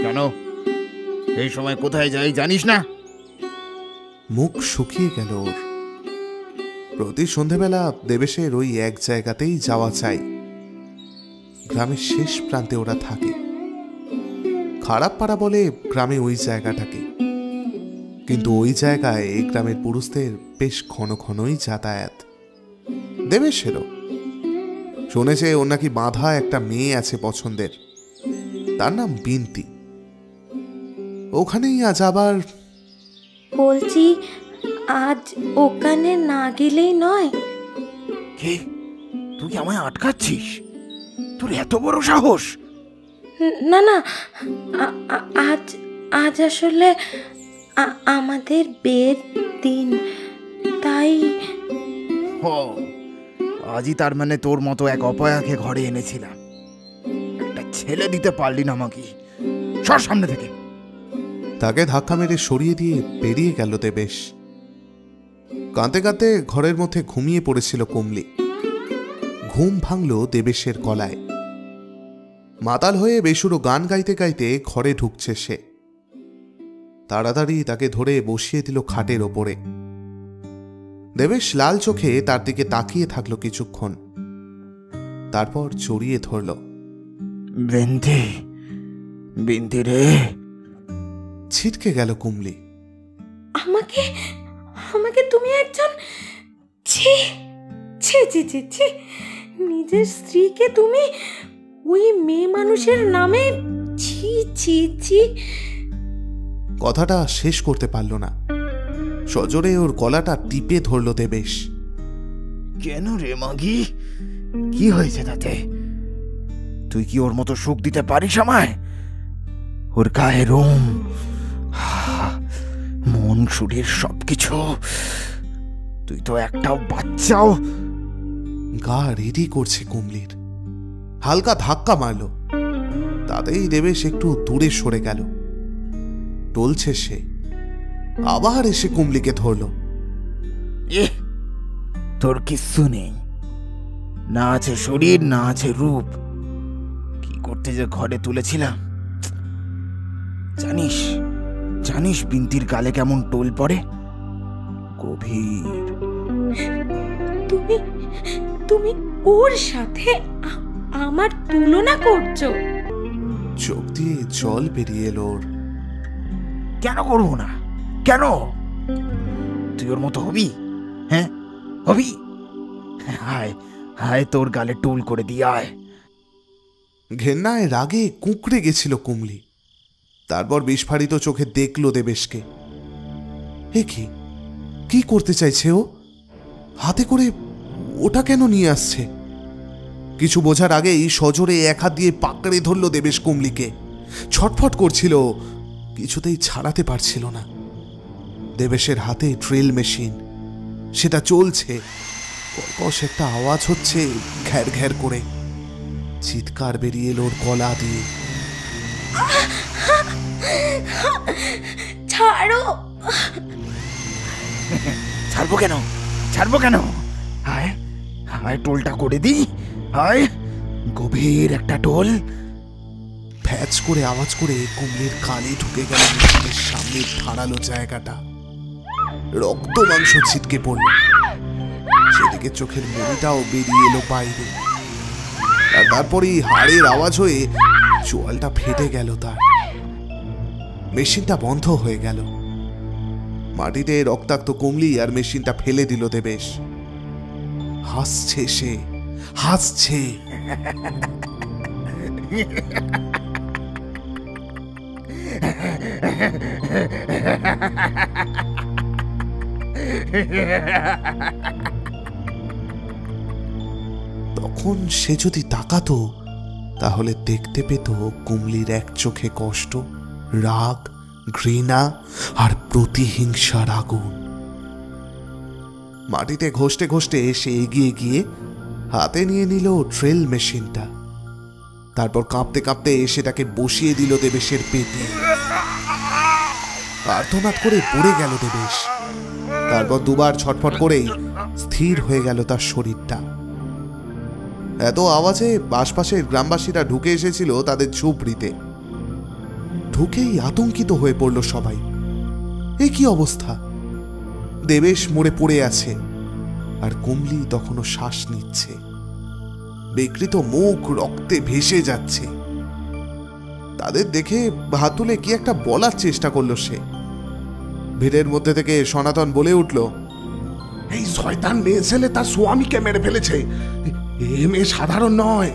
কেন এই সময় কোথায় যাই জানিস না? মুখ শুকিয়ে গেল ওর। প্রতি সন্ধেবেলা দেবেশের ওই এক জায়গাতেই যাওয়া চাই। গ্রামের শেষ প্রান্তে ওরা থাকে। খারাপ পাড়া বলে গ্রামে ওই জায়গাটাকে, কিন্তু ওই জায়গায় এই গ্রামের পুরুষদের বেশ ঘন ঘনই যাতায়াত। দেবেশেরও শুনেছে ওর নাকি বাঁধা একটা মেয়ে আছে পছন্দের, তার নাম বিন্তি। ওখানেই আজ আবার। বলছি, আজ ওখানে না গেলেই নয়। কে? তুই আমায় আটকাচ্ছিস? তোর এত বড় সাহস? না না, আজ আজ আসলে আমাদের বিয়ের দিন, তাই। ও, আজই তার মানে তোর মতো এক অপয়াকে ঘরে এনেছিলাম। একটা ছেলে দিতে পারলি না আমাকে। সর সামনে থেকে। তাকে ধাক্কা মেরে সরিয়ে দিয়ে বেরিয়ে গেল দেবেশ। কাঁদতে কাঁদতে ঘরের মধ্যে ঘুমিয়ে পড়েছিল কুমলি। ঘুম ভাঙল দেবেশের গলায়। মাতাল হয়ে বেসুরো গান গাইতে গাইতে ঘরে ঢুকছে সে। তাড়াতাড়ি তাকে ধরে বসিয়ে দিল খাটের ওপরে। দেবেশ লাল চোখে তার দিকে তাকিয়ে থাকলো কিছুক্ষণ, তারপর জড়িয়ে ধরল। বিন্তি, বিন্তি রে। ছিটকে গেল কুমলি। আমাকে আমাকে তুমি একজন ছি ছি ছি ছি ছি, নিজের স্ত্রীকে তুমি ওই মেয়ে মানুষের নামে ছি ছি ছি। কথাটা শেষ করতে পারল না, সজোরে ওর গলাটা টিপে ধরল দেবেশ। কেন রে মাগি, কি হয়েছে তাতে? তুই কি ওর মতো সুখ দিতে পারিস আমায়? ওর গায়ে রোম, মন, শরীর সবকিছু। তুই তো একটাও বাচ্চাও। গা রেডি করছে কুমলির। হালকা ধাক্কা মারল, তাতেই দেবেশ একটু দূরে সরে গেল। টলছে সে, আবার এসে কুমলিকে ধরল। তোর কিচ্ছু নেই, না আছে শরীর, না আছে রূপ। কি করতে যে ঘরে তুলেছিলাম। জানিস জানিস বিন্তির গালে কেমন টোল পড়ে? গভীর। তুমি তুমি ওর সাথে আমার তুলনা করছো? চোখ দিয়ে জল বেরিয়ে এলো ওর। কেন করবো না? কেন? তুই ওর মতো হবি? হ্যাঁ হবি? হায় হায়, তোর গালে টোল করে দিয়ে আয়। ঘেন্নায় রাগে কুঁকড়ে গেছিল কুমলি। তারপর বিস্ফারিত চোখে দেখল দেবেশকে। এ কি করতে চাইছে ও? হাতে করে ওটা কেন নিয়ে আসছে? কিছু বোঝার আগেই সজোরে এক হাত দিয়ে পাকড়ে ধরল দেবেশ কুমলিকে। ছটফট করছিল, কিছুতেই ছাড়াতে পারছিল না। দেবেশের হাতে ড্রিল মেশিন, সেটা চলছে। কর্কশ একটা আওয়াজ হচ্ছে, ঘ্যার ঘ্যার করে। চিৎকার বেরিয়ে এলো ওর গলা দিয়ে। ছাড়ো। ছাড়বো কেন? ছাড়বো কেন? হায় হায়, টোলটা করে দি। হায়, গভীর একটা টোল। ফ্যাচ করে আওয়াজ করে কুমলির কানে ঢুকে গেল মেশিনের সামনে ধারালো জায়গাটা। রক্ত মাংস ছিটকে পড়ল। সেদিকে চোখের মনিটাও বেরিয়ে এলো বাইরে। আর তারপরেই হাড়ের আওয়াজ হয়ে চোয়ালটা ফেটে গেল তার। মেশিনটা বন্ধ হয়ে গেল। মাটিতে রক্তাক্ত কুমলি আর মেশিনটা ফেলে দিল দেবেশ। হাসছে সে। হাসছে। তখন সে যদি তাকাতো তাহলে দেখতে পেত কুমলির এক চোখে কষ্ট, রাগ, ঘৃণা আর প্রতিহিংসার আগুন। মাটিতে ঘষতে ঘষতে সে এগিয়ে গিয়ে হাতে নিয়ে নিল ড্রিল মেশিনটা। তারপর কাঁপতে কাঁপতে সেটাকে বসিয়ে দিল দেবেশের পেটে। আর্তনাদ করে পড়ে গেল দেবেশ। তারপর দুবার ছটফট করেই স্থির হয়ে গেল তার শরীরটা। এত আওয়াজে আশপাশের গ্রামবাসীরা ঢুকে এসেছিল তাদের ঝুপড়িতে। ঢুকেই আতঙ্কিত হয়ে পড়ল সবাই। এ কি অবস্থা! দেবেশ মরে পড়ে আছে, আর কুমলি তখনও শ্বাস নিচ্ছে। বিকৃত মুখ রক্তে ভেসে যাচ্ছে। তাদের দেখে হাত তুলে কি একটা বলার চেষ্টা করলো সে। ভিড়ের মধ্যে থেকে সনাতন বলে উঠল, এই শয়তান মেয়ে ছেলে তার স্বামীকে মেরে ফেলেছে। এ মেয়ে সাধারণ নয়,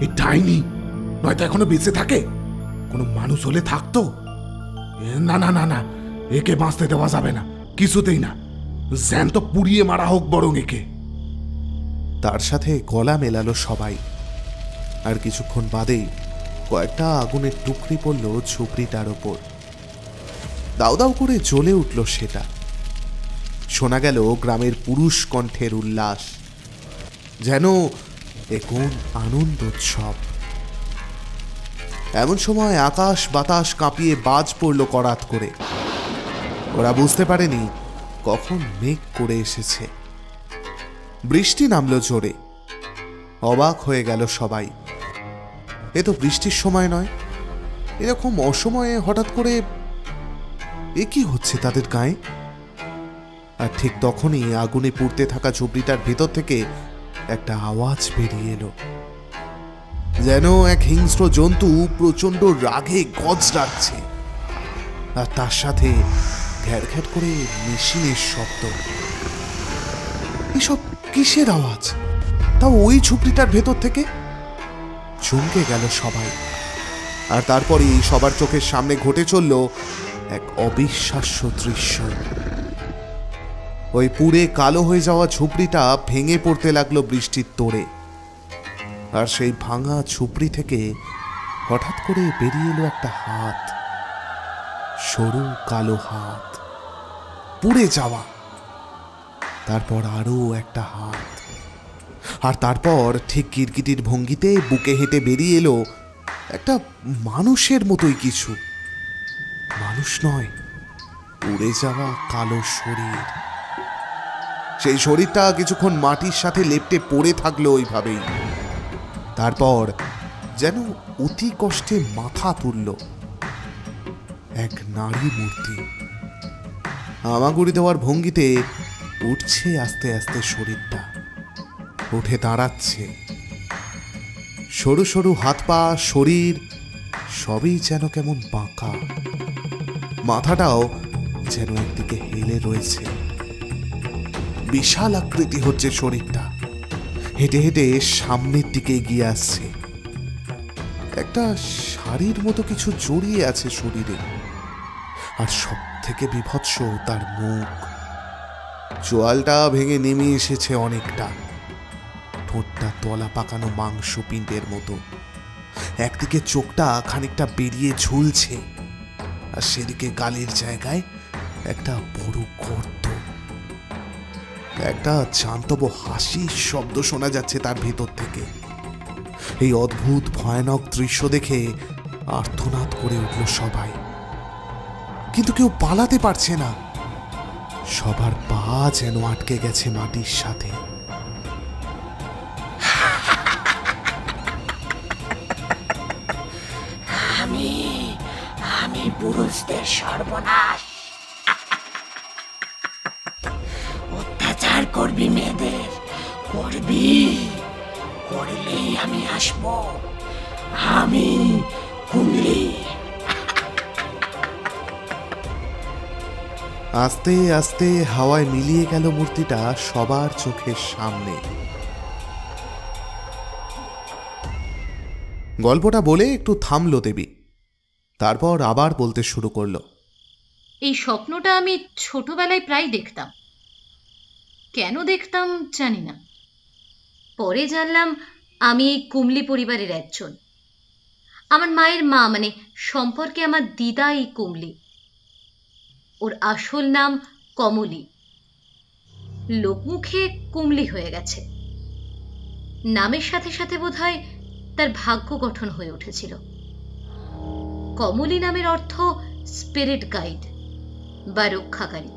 এ ডাইনি। নয়তো এখনো বেঁচে থাকে। কোনো মানুষ হলে থাকতো। না না না না, একে বাঁচতে দেওয়া যাবে না, কিছুতেই না। জ্যান্ত পুড়িয়ে মারা হোক বরং একে। তার সাথে গলা মেলালো সবাই। আর কিছুক্ষণ বাদেই কয়েকটা আগুনের টুকরি পড়ল ঝুপড়িটার ওপর। দাউ দাউ করে জ্বলে উঠল সেটা। শোনা গেল গ্রামের পুরুষ কণ্ঠের উল্লাস, যেন এ কোন আনন্দোৎসব। এমন সময় আকাশ বাতাস কাঁপিয়ে বাজ পড়ল করাত করে। ওরা বুঝতে পারেনি কখন মেঘ করে এসেছে। বৃষ্টি নামলো জোরে। অবাক হয়ে গেল সবাই। এ তো বৃষ্টির সময় নয়। এরকম অসময়ে হঠাৎ করে এ কি হচ্ছে তাদের গায়ে? আর ঠিক তখনই আগুনে পুড়তে থাকা ঝুপড়িটার ভেতর থেকে একটা আওয়াজ বেরিয়ে এলো, যেন এক হিংস্র জন্তু প্রচন্ড রাগে গজরাচ্ছে। আর তার সাথে ঘ্যাট ঘ্যাট করে মেশিনের শব্দ। এসব কিসের আওয়াজ? তাও ওই ঝুপড়িটার ভেতর থেকে। চমকে গেল সবাই। আর তারপরেই সবার চোখের সামনে ঘটে চলল এক অবিশ্বাস্য দৃশ্য। ওই পুড়ে কালো হয়ে যাওয়া ঝুপড়িটা ভেঙে পড়তে লাগলো বৃষ্টির তোড়ে। আর সেই ভাঙা ঝুপড়ি থেকে হঠাৎ করে বেরিয়ে এলো একটা হাত, সরু কালো হাত, পুড়ে যাওয়া। তারপর আরো একটা হাত। আর তারপর ঠিক গিরগিটির ভঙ্গিতে বুকে হেঁটে বেরিয়ে এলো একটা মানুষের মতোই কিছু। মানুষ নয়, উড়ে যাওয়া কালো শরীর। সেই শরীরটা কিছুক্ষণ মাটির সাথে লেপ্টে পড়ে থাকলো ওইভাবেই। তারপর যেন অতি কষ্টে মাথা তুলল এক নারী মূর্তি। হামাগুড়ি দেওয়ার ভঙ্গিতে উঠছে আস্তে আস্তে শরীরটা, উঠে দাঁড়াচ্ছে। সরু সরু হাত পা, শরীর সবই যেন কেমন বাঁকা। মাথাটাও যেন একদিকে হেলে রয়েছে। বিশাল আকৃতি হচ্ছে শরীরটা। হেঁটে হেঁটে সামনের দিকে এগিয়ে আসছে। একটা শাড়ির মতো কিছু জড়িয়ে আছে শরীরে। আর সব থেকে বিভৎস তার মুখ। চোয়ালটা ভেঙে নেমে এসেছে অনেকটা। ঠোঁটটা তলা পাকানো মাংস পিণ্ডের মতো। একদিকে চোখটা খানিকটা বেরিয়ে ঝুলছে, আর সেদিকে গালের জায়গায় একটা বড় গর্ত। একটা জান্তব হাসির শব্দ শোনা যাচ্ছে তার ভেতর থেকে। এই অদ্ভুত ভয়ানক দৃশ্য দেখে আর্তনাদ করে উঠল সবাই। কিন্তু কেউ পালাতে পারছে না। সবার পা যেন আটকে গেছে মাটির সাথে। আমি পুরুষদের সর্বনাশ। অত্যাচার করবি মেয়েদের, করবি, করলেই আমি আসবো। আমি কুমলি। আস্তে আস্তে হাওয়ায় মিলিয়ে গেল মূর্তিটা সবার চোখের সামনে। গল্পটা বলে একটু থামল দেবী, তারপর আবার বলতে শুরু করলো। এই স্বপ্নটা আমি ছোটবেলায় প্রায় দেখতাম। কেন দেখতাম জানি না। পরে জানলাম আমি এই কুমলি পরিবারের একজন। আমার মায়ের মা, মানে সম্পর্কে আমার দিদা এই কুমলি। ওর আসল নাম কমলি, লোকমুখে কুমলি হয়ে গেছে। নামের সাথে সাথে বোধহয় তার ভাগ্য গঠন হয়ে উঠেছিল। কমলি নামের অর্থ স্পিরিট গাইড বা রক্ষাকারী।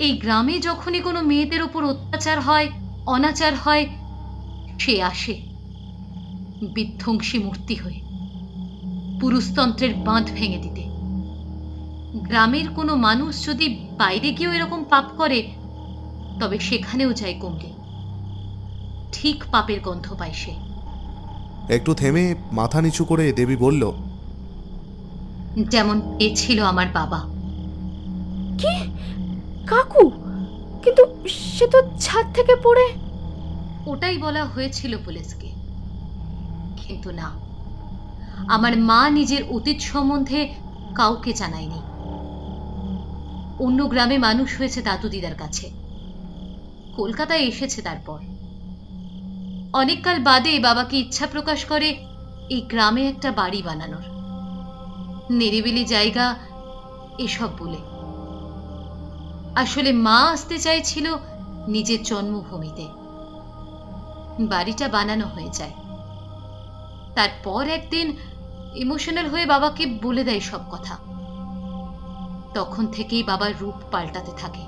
এই গ্রামে যখনই কোনো মেয়েদের উপর অত্যাচার হয়, অনাচার হয়, সে আসে বিধ্বংসী মূর্তি হয়ে পুরুষতন্ত্রের বাঁধ ভেঙে দিতে। গ্রামের কোনো মানুষ যদি বাইরে গিয়েও এরকম পাপ করে, তবে সেখানেও যায় কুমলি। ঠিক পাপের গন্ধ পায় সে। একটু থেমে মাথা নিচু করে দেবী বলল, যেমন এ ছিল আমার বাবা। কি কাকু? কিন্তু সে তো ছাদ থেকে পড়ে। ওটাই বলা হয়েছিল পুলিশকে, কিন্তু না, আমার মা নিজের অতীত সম্বন্ধে কাউকে জানায়নি। অন্য গ্রামে মানুষ হয়েছে দাদু দিদার কাছে, কলকাতায় এসেছে। তারপর অনেককাল বাদে বাবাকে ইচ্ছা প্রকাশ করে এই গ্রামে একটা বাড়ি বানানোর, নিরিবিলি জায়গা এসব বলে। আসলে মা আসতে চাইছিল নিজের জন্মভূমিতে। বাড়িটা বানানো হয়ে যায়। তারপর একদিন ইমোশনাল হয়ে বাবাকে বলে দেয় সব কথা। তখন থেকেই বাবার রূপ পাল্টাতে থাকে।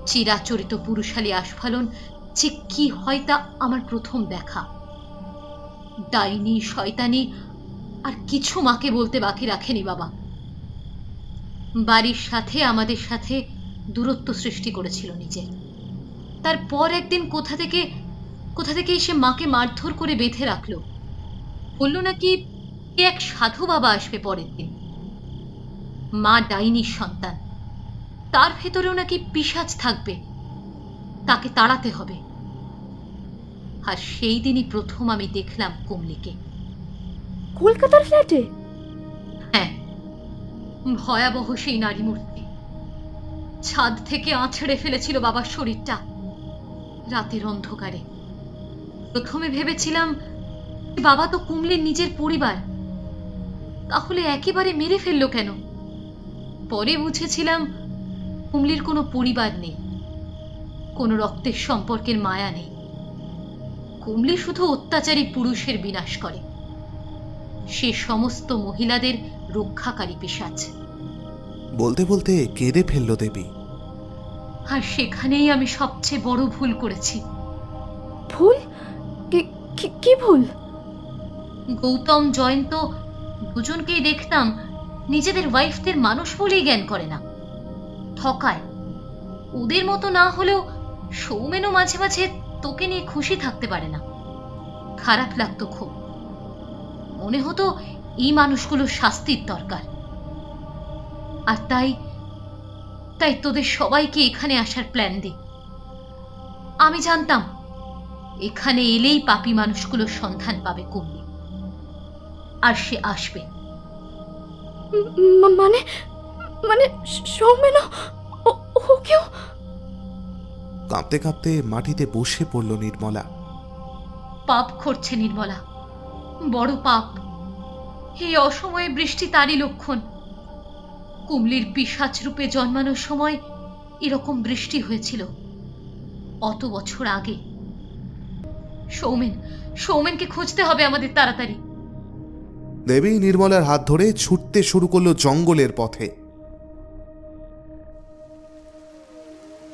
চিরাচরিত পুরুষালী আস্ফালন যে কি হয় তা আমার প্রথম দেখা। ডাইনি, শয়তানি আর কিছু মাকে বলতে বাকি রাখেনি বাবা। বাড়ির সাথে আমাদের সাথে দূরত্ব সৃষ্টি করেছিল নিজে। তারপর একদিন কোথা থেকে এসে মাকে মারধর করে বেঁধে রাখলো। বলল নাকি এক সাধু বাবা আসবে পরের দিন। মা ডাইনির সন্তান, তার ভেতরেও নাকি পিশাচ থাকবে, তাকে তাড়াতে হবে। আর সেই দিনই প্রথম আমি দেখলাম কুমলিকে। কলকাতার ফ্ল্যাটে? হ্যাঁ, ভয়াবহ সেই নারী মূর্তি। ছাদ থেকে আছড়ে ফেলেছিল বাবার শরীরটা রাতের অন্ধকারে। প্রথমে ভেবেছিলাম বাবা তো কুমলির নিজের পরিবার, তাহলে একেবারে মেরে ফেললো কেন? পরে বুঝেছিলাম কুমলির কোনো পরিবার নেই, কোনো রক্তের সম্পর্কের মায়া নেই। কুমলি শুধু অত্যাচারী পুরুষের বিনাশ করে। সে সমস্ত মহিলাদের রক্ষাকারী পিশাচ। বলতে বলতে কেঁদে ফেলল দেবী। আর সেখানেই আমি সবচেয়ে বড় ভুল করেছি। ভুল? কি ভুল? গৌতম, জয়ন্ত দুজনকেই দেখতাম নিজেদের ওয়াইফদের মানুষ বলেই জ্ঞান করে না, ঠকায়। ওদের মতো না হলেও সৌমেনও মাঝে মাঝে তোকে নিয়ে খুশি থাকতে পারে না। খারাপ লাগতো খুব। মনে হতো এই মানুষগুলোর শাস্তির দরকার। আর তাই তোদের সবাইকে এখানে আসার প্ল্যান দিই। আমি জানতাম এখানে এলেই পাপী মানুষগুলোর সন্ধান পাবে কুমলি, আর সে আসবে। মানে সৌমেন ওকেও? কাঁপতে কাঁপতে মাটিতে বসে পড়ল নির্মলা। পাপ করছে নির্মলা, বড় পাপ। এই অসময়ে বৃষ্টি তারই লক্ষণ। কুমলির পিশাচ রূপে জন্মানোর সময় এরকম বৃষ্টি হয়েছিল অত বছর আগে। সৌমেনকে খুঁজতে হবে আমাদের তাড়াতাড়ি। দেবী নির্মলার হাত ধরে ছুটতে শুরু করলো জঙ্গলের পথে।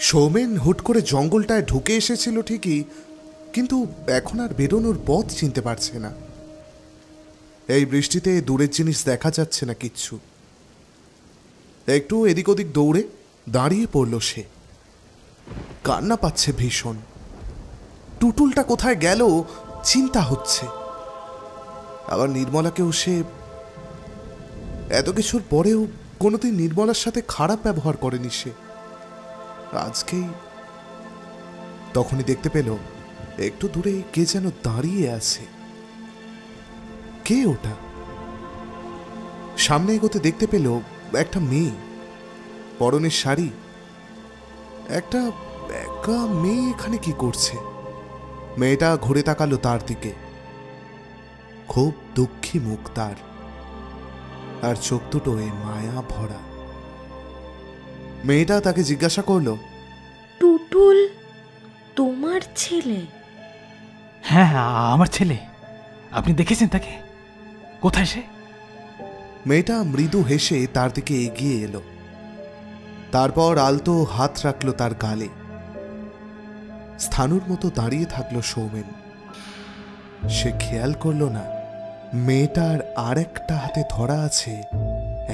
সৌমেন হুট করে জঙ্গলটায় ঢুকে এসেছিল ঠিকই, কিন্তু এখন আর বেরোনোর পথ চিনতে পারছে না। এই বৃষ্টিতে দূরের জিনিস দেখা যাচ্ছে না কিচ্ছু। একটু এদিক ওদিক দৌড়ে দাঁড়িয়ে পড়ল সে। কান্না পাচ্ছে ভীষণ। টুটুলটা কোথায় গেল চিন্তা হচ্ছে। আবার নির্মলাকেও সে এত কিছুর পরেও কোনোদিন নির্মলার সাথে খারাপ ব্যবহার করেনি সে। আজকেই তখনই দেখতে পেল একটু দূরে কে যেন দাঁড়িয়ে আছে। কে ওটা? সামনে এগোতে দেখতে পেল একটা মেয়ে, পরনের শাড়ি। একটা একা মেয়ে এখানে কি করছে? মেয়েটা ঘুরে তাকালো তার দিকে। খুব দুঃখী মুখ তার, আর চোখ দুটোয় মায়া ভরা। মেয়েটা তাকে জিজ্ঞাসা করলো, টুটুল তোমার ছেলে? হ্যাঁ, আমার ছেলে। আপনি দেখেছেন তাকে? কোথায় সে? মেয়েটা মৃদু হেসে তার দিকে এগিয়ে এলো, তারপর আলতো হাত রাখলো তার গালে। স্থানুর মতো দাঁড়িয়ে থাকলো সৌমেন। সে খেয়াল করলো না মেয়েটার আর একটা হাতে ধরা আছে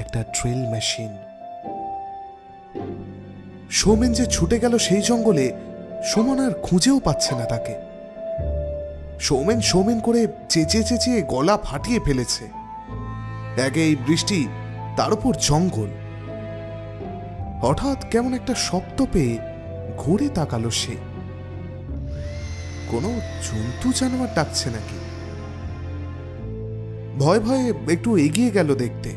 একটা ড্রিল মেশিন। সৌমেন যে ছুটে গেল সেই জঙ্গলে, সুমন আর খুঁজেও পাচ্ছে না তাকে। সৌমেন সৌমেন করে চেঁচিয়ে চেঁচিয়ে গলা ফাটিয়ে ফেলেছে। একে এই বৃষ্টি, তার উপর জঙ্গল। হঠাৎ কেমন একটা শব্দ পেয়ে ঘুরে তাকালো সে। কোনো জন্তু জানোয়ার ডাকছে নাকি? ভয় ভয়ে একটু এগিয়ে গেল দেখতে।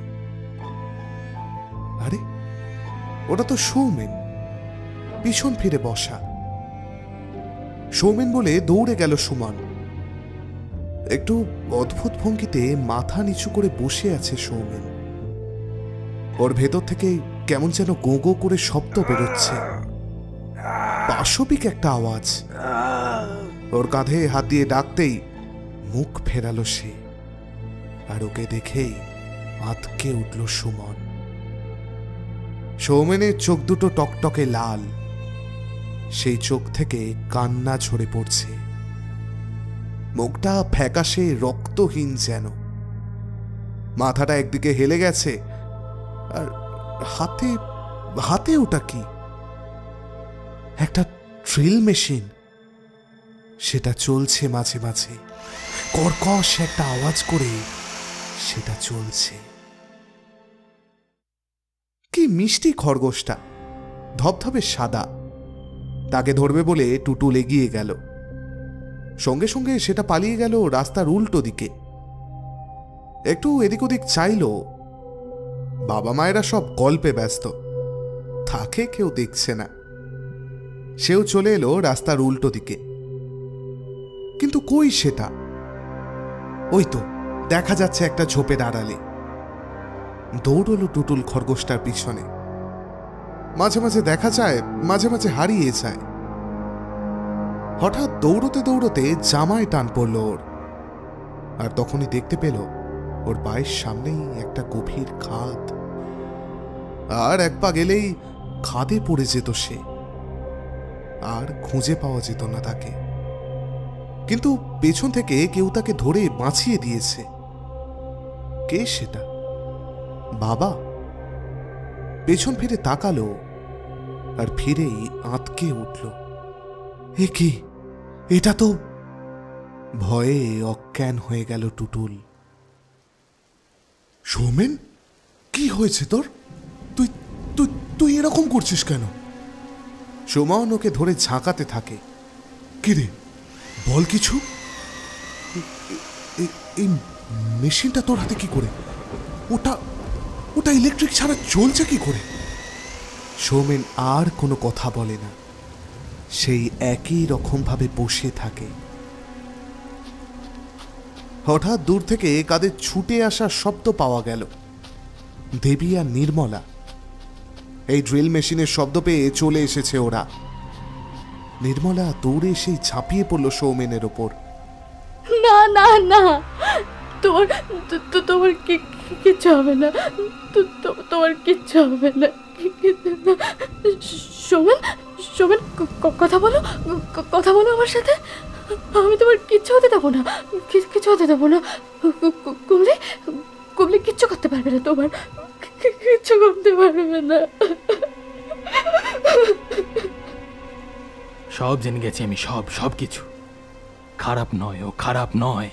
আরে ওটা তো সৌমেন, পিছন ফিরে বসা। সৌমেন বলে দৌড়ে গেল সুমন। একটু অদ্ভুত ভঙ্গিতে মাথা নিচু করে বসে আছে সৌমেন। ওর ভেতর থেকে কেমন যেন গো গো করে শব্দ বেরোচ্ছে, পাশবিক একটা আওয়াজ। ওর কাঁধে হাত দিয়ে ডাকতেই মুখ ফেরালো সে, আর ওকে দেখেই আঁতকে উঠল সুমন। সৌমেনের চোখ দুটো টকটকে লাল, সেই চোখ থেকে কান্না ঝরে পড়ছে। মুখটা ফ্যাকাশে রক্তহীন যেন। মাথাটা একদিকে হেলে গেছে, আর হাতে হাতে ওটা কি? একটা ড্রিল মেশিন। সেটা চলছে মাঝে মাঝে, কর্কশ একটা আওয়াজ করে সেটা চলছে। কি মিষ্টি খরগোশটা, ধবধবে সাদা। তাকে ধরবে বলে টুটুল এগিয়ে গেল। সঙ্গে সঙ্গে সেটা পালিয়ে গেল রাস্তার উল্টো দিকে। একটু এদিক ওদিক চাইল। বাবা মায়েরা সব গল্পে ব্যস্ত, তাকে কেউ দেখছে না। সেও চলে এলো রাস্তার উল্টো দিকে। কিন্তু কই সেটা? ওই তো দেখা যাচ্ছে একটা ঝোপের আড়ালে। দৌড়লো টুটুল খরগোশটার পিছনে। মাঝে মাঝে দেখা যায়, মাঝে মাঝে হারিয়ে যায়। হঠাৎ দৌড়তে দৌড়তে জামায় টান পড়ল ওর, আর তখনই দেখতে পেল ওর পায়ের সামনেই একটা গভীর খাদ। আর এক পা গেলেই খাদে পড়ে যেত সে, আর খুঁজে পাওয়া যেত না তাকে। কিন্তু পেছন থেকে কেউ তাকে ধরে বাঁচিয়ে দিয়েছে। কে সেটা? বাবা। পেছন ফিরে তাকালো, আর ফিরেই আঁতকে উঠল। এ কি? এটা তো... ভয়ে অজ্ঞান হয়ে গেল টুটুল। সৌমেন, কি হয়েছে তোর? তুই তুই তুই এরকম করছিস কেন? সুমন ওকে ধরে ঝাঁকাতে থাকে। কি রে, বল কিছু। এই মেশিনটা তোর হাতে কি করে? ওটা ওটা ইলেকট্রিক ছাড়া চলছে কি করে? সৌমেন আর কোনো কথা বলে না, সেই একই রকম ভাবে বসে থাকে। হঠাৎ দূর থেকে কাদের ছুটে আসার শব্দ পাওয়া গেল। দেবী আর নির্মলা। এই ড্রিল মেশিনের শব্দ পেয়ে চলে এসেছে ওরা। নির্মলা দৌড়ে সেই ঝাঁপিয়ে পড়ল সৌমেনের ওপর। না না না, তোমার তোমার কিচ্ছু হবে না, তোমার কিচ্ছু হবে না। সৌমেন, সৌমেন, কথা বলো, কথা বলো আমার সাথে। আমি তোমার কিচ্ছু হতে দেবো না, কিচ্ছু হতে দেবো না। কুমলি, কুমলি কিচ্ছু করতে পারবে না, তোমার কিচ্ছু করতে পারবে না। সব জেনে গেছি আমি, সব কিছু। খারাপ নয়, ও খারাপ নয়।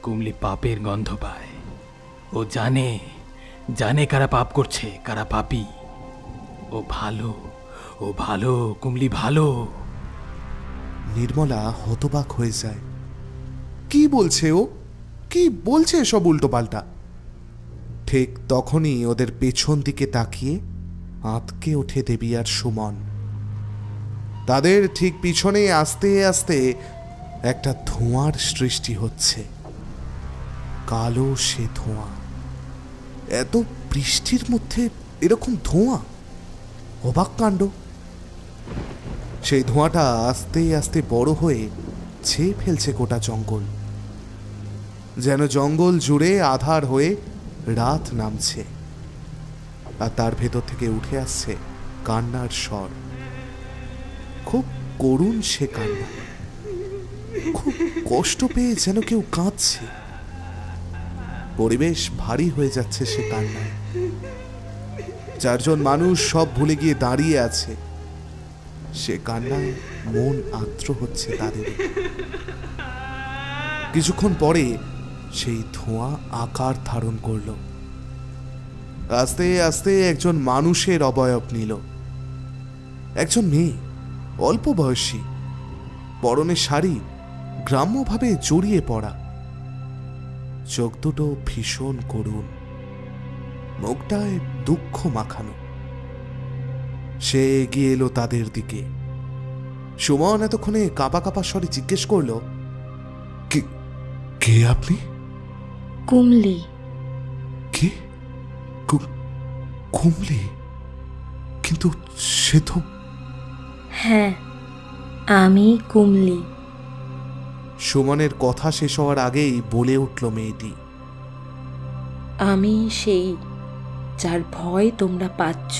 কুমলি পাপের গন্ধ পায়। ও জানে, জানে কারা পাপ করছে, কারা পাপী। ও ভালো, ও ভালো, কুমলি ভালো। নির্মলা হতবাক হয়ে যায়। কি বলছে ও? কি বলছে সব উল্টোপাল্টা। ঠিক তখনই ওদের পেছন দিকে তাকিয়ে আঁতকে ওঠে দেবী আর সুমন। তাদের ঠিক পিছনে আস্তে আস্তে একটা ধোঁয়ার সৃষ্টি হচ্ছে, কালো সে ধোঁয়া। এত বৃষ্টির মধ্যে এরকম ধোঁয়া, অবাক কাণ্ড। সেই ধোঁয়াটা আস্তে আস্তে বড় হয়ে ছেয়ে ফেলছে গোটা জঙ্গল, যেন জঙ্গল জুড়ে আধার হয়ে রাত নামছে। আর তার ভেতর থেকে উঠে আসছে কান্নার স্বর। খুব করুণ সে কান্না, খুব কষ্ট পেয়ে যেন কেউ কাঁদছে। পরিবেশ ভারী হয়ে যাচ্ছে সে কান্নায়। চারজন মানুষ সব ভুলে গিয়ে দাঁড়িয়ে আছে, সে কান্নায় মন আর্দ্র হচ্ছে তাদের। কিছুক্ষণ পরে সেই ধোঁয়া আকার ধারণ করল, আস্তে আস্তে একজন মানুষের অবয়ব নিল। একজন মেয়ে, অল্প বয়সী, পরনে শাড়ি, গ্রাম্যভাবে জড়িয়ে পড়া, চোখ দুটো ভীষণ করুণ, মুখটায় দুঃখ মাখানো। সে এগিয়ে এলো তাদের দিকে। সুমন এতক্ষণে কাঁপা কাঁপা স্বরে জিজ্ঞেস করল, কে আপনি? কুমলি। কে? কুমলি? কিন্তু সে তো... হ্যাঁ, আমি কুমলি। সুমনের কথা শেষ হওয়ার আগেই বলে উঠল মেয়েটি, আমি সেই যার ভয় তোমরা পাচ্ছ।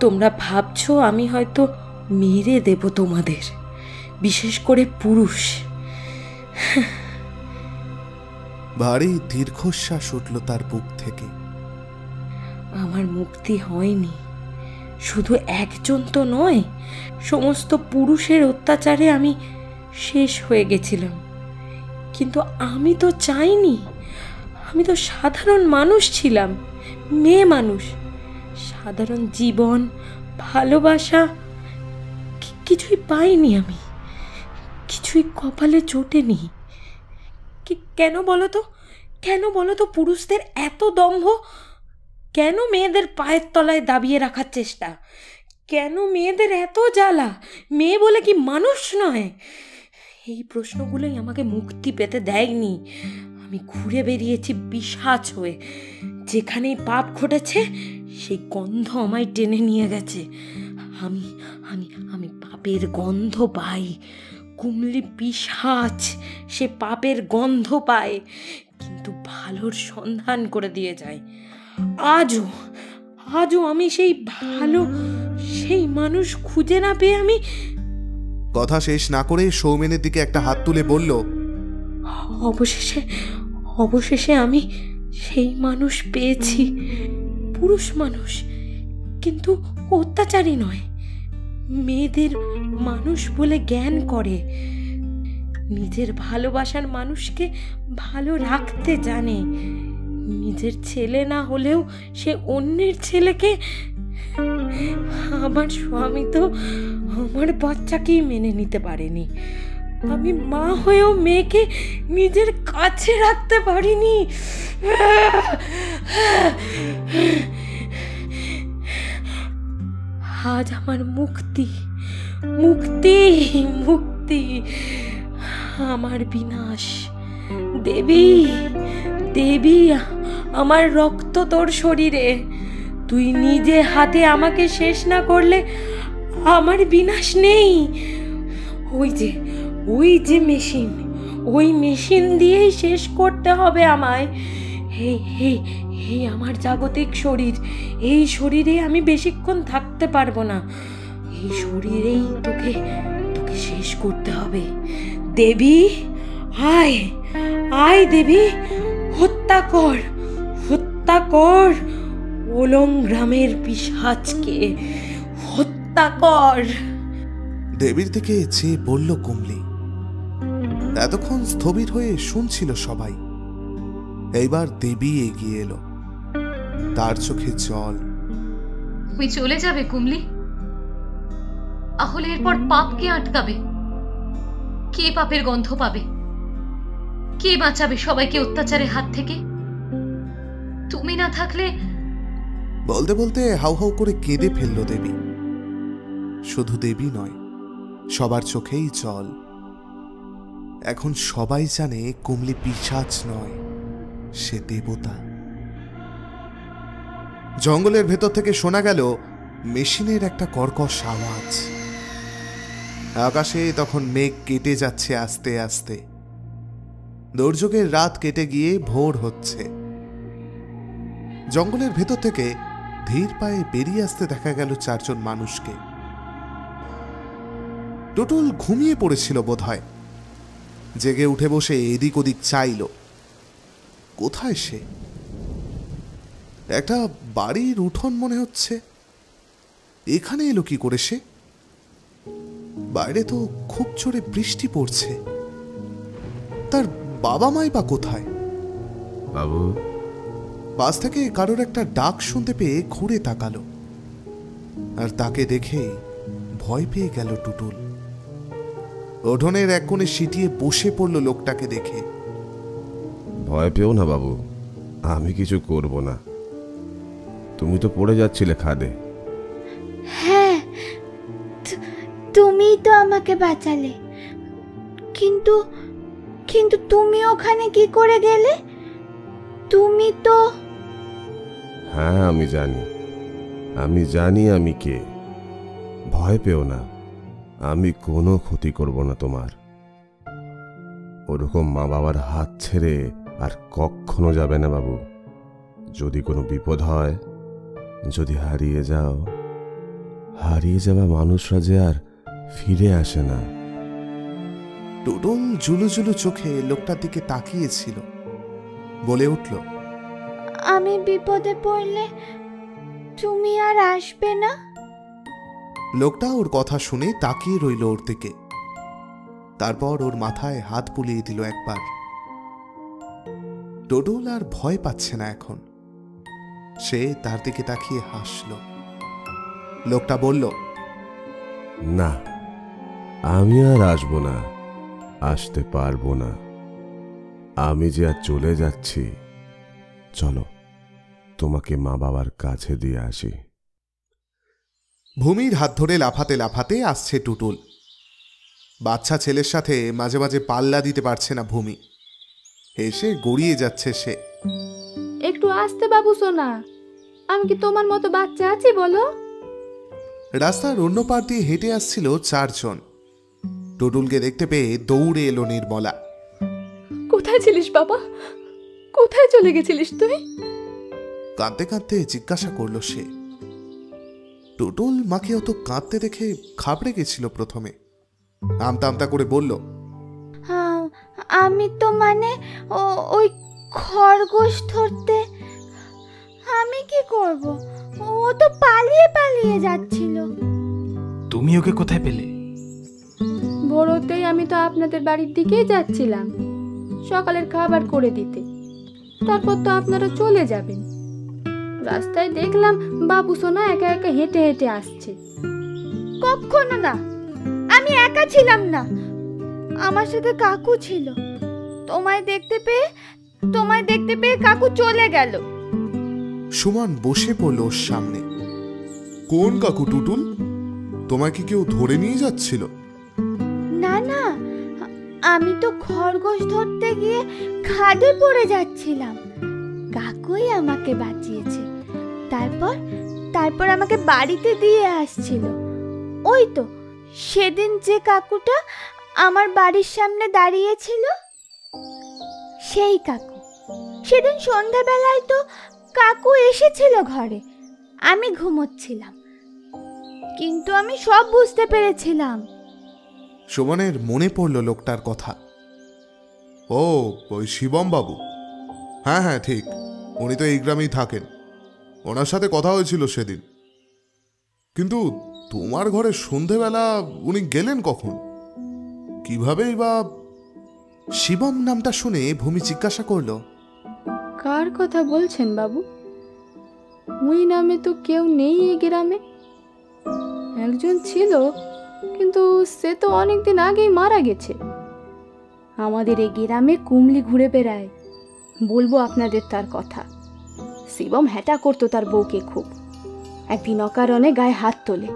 তোমরা ভাবছো আমি হয়তো মেরে দেব তোমাদের, বিশেষ করে পুরুষ। ভারী দীর্ঘশ্বাস উঠল তার বুক থেকে। আমার মুক্তি হয়নি। শুধু একজন তো নয়, সমস্ত পুরুষের অত্যাচারে আমি শেষ হয়ে গেছিলাম। কিন্তু আমি তো চাইনি। আমি তো সাধারণ মানুষ ছিলাম, মেয়ে মানুষ। সাধারণ জীবন, ভালোবাসা কিছুই পাইনি আমি, কিছুই কপালে জোটেনি। কেন বলো তো, কেন বলো তো পুরুষদের এত দম্ভ? কেন মেয়েদের পায়ের তলায় দাবিয়ে রাখার চেষ্টা? কেন মেয়েদের এত জ্বালা? মেয়ে বলে কি মানুষ নয়? এই প্রশ্নগুলোই আমাকে মুক্তি পেতে দেয়নি। আমি ঘুরে বেরিয়েছি পিশাচ হয়ে। যেখানেই পাপ ঘটেছে সেই গন্ধ আমায় টেনে নিয়ে গেছে। আমি আমি আমি পাপের গন্ধ পাই। কুমলি পিশাচ, সে পাপের গন্ধ পায়, কিন্তু ভালোর সন্ধান করে দিয়ে যায়। আজও আমি সেই ভালো, সেই মানুষ খুঁজে না পেয়ে আমি... কথা শেষ না করে সৌমেনের দিকে একটা হাত তুলে বলল, অবশেষে আমি সেই মানুষ পেয়েছি। পুরুষ মানুষ, কিন্তু অত্যাচারী নয়। মেয়েদের মানুষ বলে জ্ঞান করে, নিজের ভালোবাসার মানুষকে ভালো রাখতে জানে। নিজের ছেলে না হলেও সে অন্যের ছেলেকে... আমার স্বামী তো আমার বাচ্চাকেই মেনে নিতে পারেনি। আমি মা হয়েও মেয়েকে নিজের কাছে রাখতে পারিনি। আজ আমার মুক্তি, মুক্তি, মুক্তি। আমার বিনাশ। দেবী, দেবী, আমার রক্ত তোর শরীরে। তুই নিজে হাতে আমাকে শেষ না করলে আমার বিনাশ নেই। ওই যে মেশিন, ওই মেশিন দিয়েই শেষ করতে হবে আমায়। এই আমার জাগতিক শরীর, এই শরীরে আমি বেশিক্ষণ থাকতে পারবো না। এই শরীরেই তোকে শেষ করতে হবে। দেবী, আয় দেবী, হত্যা কর ওলং গ্রামের পিশাচকে, হত্যা কর। দেবীর দিকে চেয়ে বলল কুমলি। এতক্ষণ স্থবির হয়ে শুনছিল সবাই। এইবার দেবী এগিয়ে এলো, তার চোখে জল। তুই চলে যাবে কুমলি? তাহলে এরপর পাপ কে আটকাবে? কে পাপের গন্ধ পাবে? কে বাঁচাবে সবাইকে অত্যাচারের হাত থেকে? তুমি না থাকলে। বলতে বলতে হাউ হাউ করে কেঁদে ফেলল দেবী। শুধু দেবী নয়, সবার চোখেই জল। এখন সবাই জানে কুমলি পিশাচ নয়, সে দেবতা। জঙ্গলের ভেতর থেকে শোনা গেল মেশিনের একটা কর্কশ আওয়াজ। আকাশে তখন মেঘ কেটে যাচ্ছে আস্তে আস্তে। দুর্যোগের রাত কেটে গিয়ে ভোর হচ্ছে। জঙ্গলের ভেতর থেকে ধীর পায়ে বেরিয়ে আসতে দেখা গেল 4 জন মানুষকে। টুটুল ঘুমিয়ে পড়েছিল বোধহয়। জেগে উঠে বসে এদিক ওদিক চাইল। কোথায় সে? একটা বাড়ির উঠোন মনে হচ্ছে। এখানে এলো কি করে সে? বাইরে তো খুব জোরে বৃষ্টি পড়ছে। তার বাবা মাই বা কোথায়? বাবু। পাশ থেকে কারোর একটা ডাক শুনতে পেয়ে ঘুরে তাকালো, আর তাকে দেখে ভয় পেয়ে গেল টুটুল। উঠোনের এক কোণে সিটিয়ে বসে পড়ল লোকটাকে দেখে। ভয় পেও না বাবু, আমি কিছু করব না। তুমি তো পড়ে যাচ্ছিলে খাদে। হ্যাঁ, তুমি তো আমাকে বাঁচালে, কিন্তু কিন্তু তুমি ওখানে কি করে গেলে? তুমি তো। হ্যাঁ, আমি জানি আমি কে। ভয় পেও না, আমি কোনো ক্ষতি করব না তোমার। ওরকম মা বাবার হাত ছেড়ে আর কখনো যাবে না বাবু। যদি কোনো বিপদ হয়, যদি হারিয়ে যাওয়া মানুষরা যে আর ফিরে আসে না। টুটুল জুলু জুলু চোখে লোকটার দিকে তাকিয়েছিল। বলে উঠল, আমি বিপদে পড়লে তুমি আর আসবে না? লোকটা ওর কথা শুনে তাকিয়ে রইল ওর দিকে। তারপর ওর মাথায় হাত বুলিয়ে দিল একবার। টুটুল আর ভয় পাচ্ছে না এখন। সে তার দিকে তাকিয়ে হাসল। লোকটা বলল, না, আমি আর আসবো না, আসতে পারবো না। আমি যে আর চলে যাচ্ছি। চলো, তোমাকে মা বাবার কাছে দিয়ে আসি। ভূমির হাত ধরে লাফাতে লাফাতে আসছে টুটুল। বাচ্চা ছেলের সাথে মাঝে মাঝে পাল্লা দিতে পারছে না ভূমি। হেসে গড়িয়ে যাচ্ছে সে। একটু আসতে বাবু সোনা, আমি কি তোমার মতো বাচ্চা আছি বলো? রাস্তার অন্য পার দিয়ে হেঁটে আসছিল 4 জন। টুটুলকে দেখতে পেয়ে দৌড়ে এলো নির্মলা। কোথায় ছিলিস বাবা? কোথায় চলে গেছিলিস তুই? কাঁদতে কাঁদতে জিজ্ঞাসা করলো সে। টুটুল মাকে অত কাঁদতে দেখে ঘাবড়ে গেছিল প্রথমে। আমতা আমতা করে বলল, আমি তো মানে ওই খরগোশ ধরতে। আমি কি করব? ও তো পালিয়ে পালিয়ে যাচ্ছিল। তুমি ওকে কোথায় পেলে? ভোরতেই আমি তো আপনাদের বাড়ির দিকেই যাচ্ছিলাম সকালের খাবার করে দিতে। তারপর তো আপনারা চলে যাবেন। রাস্তায় দেখলাম বাবু সোনা একা একা হেঁটে হেঁটে আসছে। কখনো না, আমি একা ছিলাম না, আমার সাথে কাকু ছিল। তোমায় দেখতে পেয়ে কাকু চলে গেল। সুমন বসে পড়ল ওর সামনে। কোন কাকু টুটুল? তোমায় কি কেউ ধরে নিয়ে যাচ্ছিল? না না, আমি তো খরগোশ ধরতে গিয়ে খাদে পড়ে যাচ্ছিলাম। কাকুই আমাকে বাঁচিয়েছে। তারপর আমাকে বাড়িতে দিয়ে আসছিল। ওই তো সেদিন যে কাকুটা আমার বাড়ির সামনে দাঁড়িয়েছিল, সেই কাকু। সেদিন সন্ধ্যাবেলায় তো কাকু এসেছিল ঘরে। আমি ঘুমোচ্ছিলাম, কিন্তু আমি সব বুঝতে পেরেছিলাম। সুমনের মনে পড়ল লোকটার কথা। ও, ওই শিবম বাবু। হ্যাঁ হ্যাঁ, ঠিক। উনি তো এই গ্রামেই থাকেন। ওনার সাথে কথা হয়েছিল সেদিন। কিন্তু তোমার ঘরে সন্ধেবেলা উনি গেলেন কখন? কিভাবেই বা? শিবম নামটা শুনে ভূমি জিজ্ঞাসা করল, কার কথা বলছেন বাবু? ওই নামে তো কেউ নেই এই গ্রামে। একজন ছিল, কিন্তু সে তো অনেকদিন আগেই মারা গেছে। আমাদের এই গ্রামে কুমলি ঘুরে বেড়ায়, বলবো আপনাদের তার কথা। শিবম হ্যাটা করতো তার বউকে খুব। একদিন অকারণে গায়ে হাত তোলে,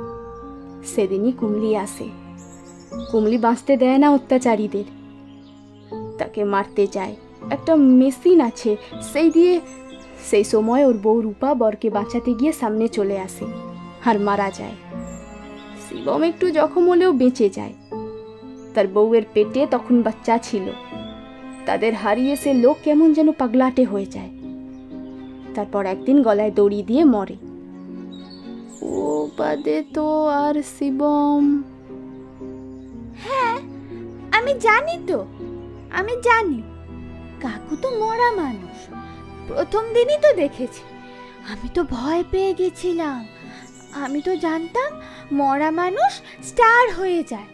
সেদিনই কুমলি আসে। কুমলি বাঁচতে দেয় না অত্যাচারীদের, তাকে মারতে চায়। একটা মেশিন আছে, সেই সময় ওর বউ রূপা বরকে বাঁচাতে গিয়ে সামনে চলে আসে আর মারা যায়। শিবম একটু জখম হলেও বেঁচে যায়। তার বউয়ের পেটে তখন বাচ্চা ছিল। তাদের হারিয়ে সে লোক কেমন যেন পাগলাটে হয়ে যায়। তারপর একদিন গলায় দড়ি দিয়ে মরে। ও বাদে তো আর শিবম। হ্যাঁ, আমি জানি তো, আমি জানি। কাকু তো মরা মানুষ, প্রথম দিনই তো দেখেছি। আমি তো ভয় পেয়ে গেছিলাম। আমি তো জানতাম মরা মানুষ স্টার হয়ে যায়,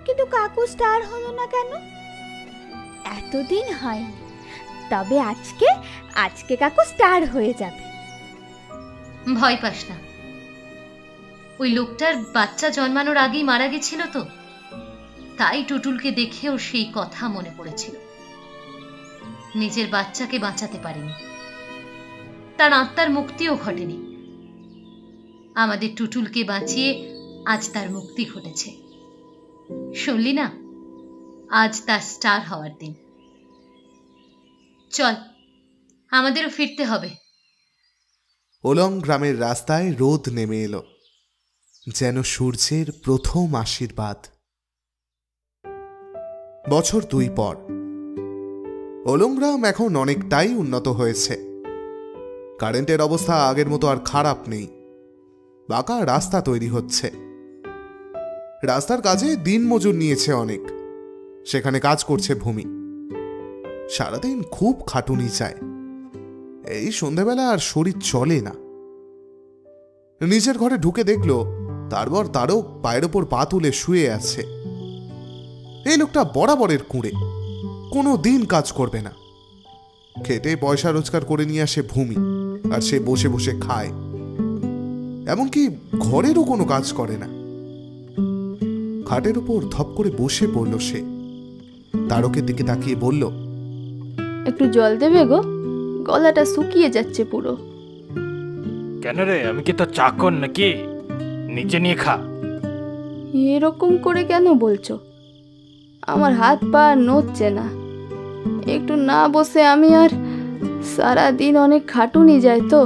কিন্তু কাকু স্টার হলো না কেন? এতদিন হয়নি, তবে আজকে কাকু স্টার হয়ে যাবে। ভয় পাস না, ওই লোকটার বাচ্চা জন্মানোর আগেই মারা গেছিল তো, তাই টুটুলকে দেখেও সেই কথা মনে পড়েছিল। নিজের বাচ্চাকে বাঁচাতে পারেনি, তার আত্মার মুক্তিও ঘটেনি। আমাদের টুটুলকে বাঁচিয়ে আজ তার মুক্তি ঘটেছে। শুনলি না, আজ তার স্টার হওয়ার দিন। চল, আমাদেরও ফিরতে হবে। ওলং গ্রামের রাস্তায় রোদ নেমে এলো, যেন সূর্যের প্রথম আশীর্বাদ। বছর 2 পর ওলং গ্রাম এখন অনেকটাই উন্নত হয়েছে। কারেন্টের অবস্থা আগের মতো আর খারাপ নেই। বাঁকা রাস্তা তৈরি হচ্ছে। রাস্তার কাজে দিনমজুর নিয়েছে অনেক, সেখানে কাজ করছে ভূমি। সারাদিন খুব খাটুনি চায়। এই সন্ধ্যাবেলা আর শরীর চলে না। নিজের ঘরে ঢুকে দেখলো তারপর তারও পায়ের ওপর পা তুলে শুয়ে আছে। এই লোকটা বরাবরের কুঁড়ে, কোনো দিন কাজ করবে না। খেটে পয়সা রোজগার করে নিয়ে আসে ভূমি, আর সে বসে বসে খায়। এমনকি ঘরেরও কোনো কাজ করে না। খাটের উপর ধপ করে বসে পড়ল সে। তারকের দিকে তাকিয়ে বলল, একটু জল দেবে গো, গলাটা শুকিয়ে যাচ্ছে পুরো। কেন রে, আমি কি তো চাকর নাকি? নিচে নিয়ে খা। এরকম করে কেন বলছো? আমার হাত পা নড়ছে না। একটু না বসে আমি আর সারা দিন অনেক খাটুনি যায় তো।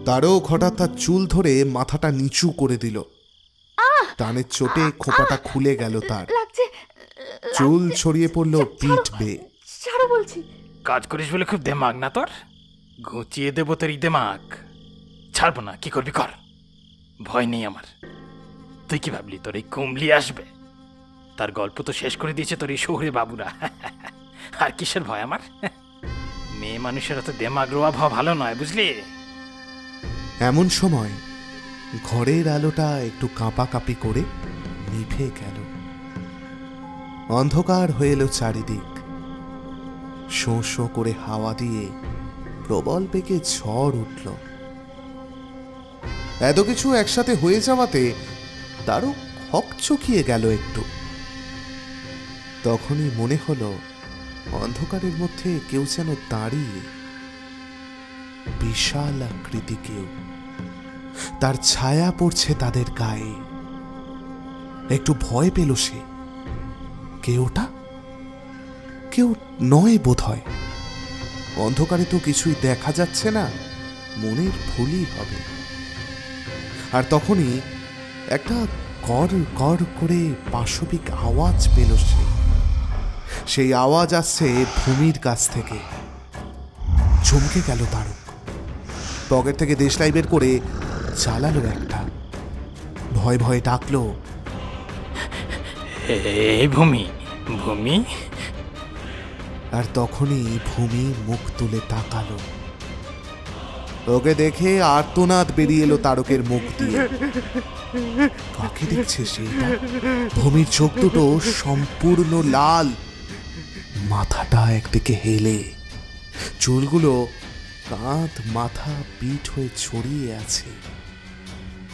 তারক হঠাৎ তার চুল ধরে মাথাটা নিচু করে দিল। টানের চোটে খোপাটা খুলে গেল তার। চুল ছড়িয়ে পড়ল পিঠ বেয়ে। ছাড়ো বলছি। কাজ করিস বলে খুব দেমাগ না তোর? ঘুচিয়ে দেবো তোর এই দেমাগ। ছাড়বো না, কি করবি কর, ভয় নেই আমার। তুই কি ভাবলি তোর এই কুমলি আসবে? তার গল্প তো শেষ করে দিয়েছে তোর এই শহুরে বাবুরা। আর কিসের ভয় আমার? মেয়ে মানুষের তো দেমাগ রোয়া ভালো নয়, বুঝলি? এমন সময় ঘরের আলোটা একটু কাঁপাকাঁপি করে নিভে গেল। অন্ধকার হয়ে এলো চারিদিক। শোঁ শোঁ করে হাওয়া দিয়ে প্রবল বেগে ঝড় উঠল। এত কিছু একসাথে হয়ে যাওয়াতে তারও হকচকিয়ে গেল একটু। তখনই মনে হলো অন্ধকারের মধ্যে কেউ যেন দাঁড়িয়ে, বিশাল আকৃতি কেউ। তার ছায়া পড়ছে তাদের গায়ে। একটু ভয় পেল সে। কেউটা কেউ নয় বোধ হয়। অন্ধকারে তো কিছুই দেখা যাচ্ছে না, মনের ভুলই হবে। আর তখনই একটা কর কর করে পাশবিক আওয়াজ পেল সে। সেই আওয়াজ আসছে ভূমির কাছ থেকে। চমকে গেল তারক। পকেট থেকে দেশলাই বের করে চালালো একটা। ভয় ভয়ে ডাকলো, ভূমি, ভূমি। আর তখনই ভূমি মুখ তুলে তাকালো। ওকে দেখে আর্তনাদ বেরিয়ে এলো তারকের মুখ দিয়ে। কাকে দেখছে সেটা? ভূমির চোখ দুটো সম্পূর্ণ লাল, মাথাটা একদিকে হেলে, চুলগুলো কাঁধ মাথা পিঠ হয়ে ছড়িয়ে আছে।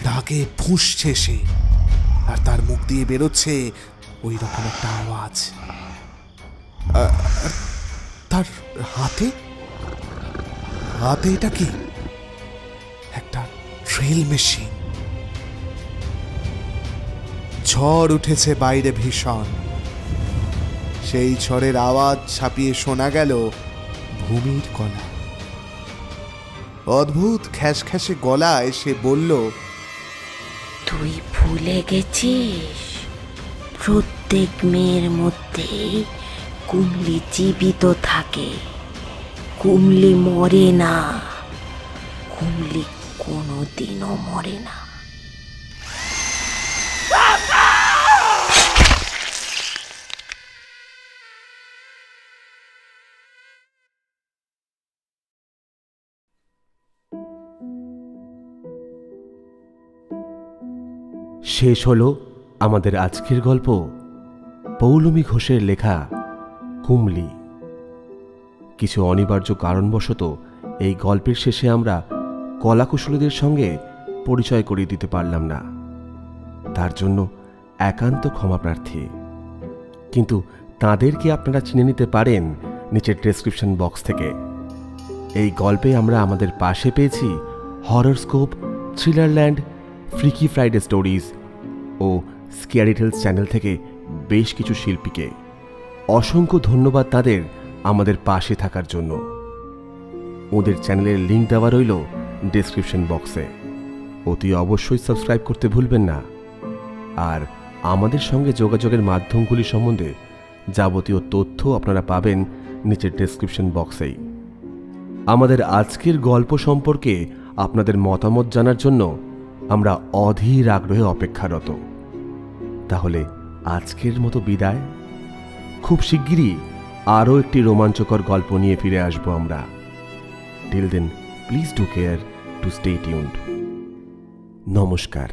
রাগে ফুঁসছে সে, আর তার মুখ দিয়ে বেরোচ্ছে ওই রকম একটা আওয়াজ। তার হাতে হাতে এটা কি? একটা ড্রিল মেশিন। ঝড় উঠেছে বাইরে ভীষণ। সেই ঝড়ের আওয়াজ ছাপিয়ে শোনা গেল ভূমির গলা। অদ্ভুত খ্যাসখ্যাসে গলায় সে বলল, তুই ভুলে গেছিস প্রত্যেক মেয়ের মধ্যে কুমলি জীবিত থাকে। কুমলি মরে না, কুমলি কোনোদিনও মরে না। শেষ হলো আমাদের আজকের গল্প, পৌলমী ঘোষের লেখা কুমলি। কিছু অনিবার্য কারণবশত এই গল্পের শেষে আমরা কলাকুশলীদের সঙ্গে পরিচয় করিয়ে দিতে পারলাম না, তার জন্য একান্ত ক্ষমাপ্রার্থী। কিন্তু তাদেরকে আপনারা চিনে নিতে পারেন নিচের ডেসক্রিপশন বক্স থেকে। এই গল্পে আমরা আমাদের পাশে পেয়েছি হররস্কোপ, থ্রিলারল্যান্ড, ফ্রিকি ফ্রাইডে স্টোরিজ ও স্কেয়ারি টেলস চ্যানেল থেকে বেশ কিছু শিল্পীকে। অসংখ্য ধন্যবাদ তাদের আমাদের পাশে থাকার জন্য। ওদের চ্যানেলের লিঙ্ক দেওয়া রইল ডেসক্রিপশন বক্সে। অতি অবশ্যই সাবস্ক্রাইব করতে ভুলবেন না। আর আমাদের সঙ্গে যোগাযোগের মাধ্যমগুলি সম্বন্ধে যাবতীয় তথ্য আপনারা পাবেন নিচের ডেসক্রিপশন বক্সেই। আমাদের আজকের গল্প সম্পর্কে আপনাদের মতামত জানার জন্য আমরা অধীর আগ্রহে অপেক্ষারত। তাহলে আজকের মতো বিদায়। খুব শিগগিরই আরও একটি রোমাঞ্চকর গল্প নিয়ে ফিরে আসবো আমরা। Till then please do care to stay tuned. নমস্কার।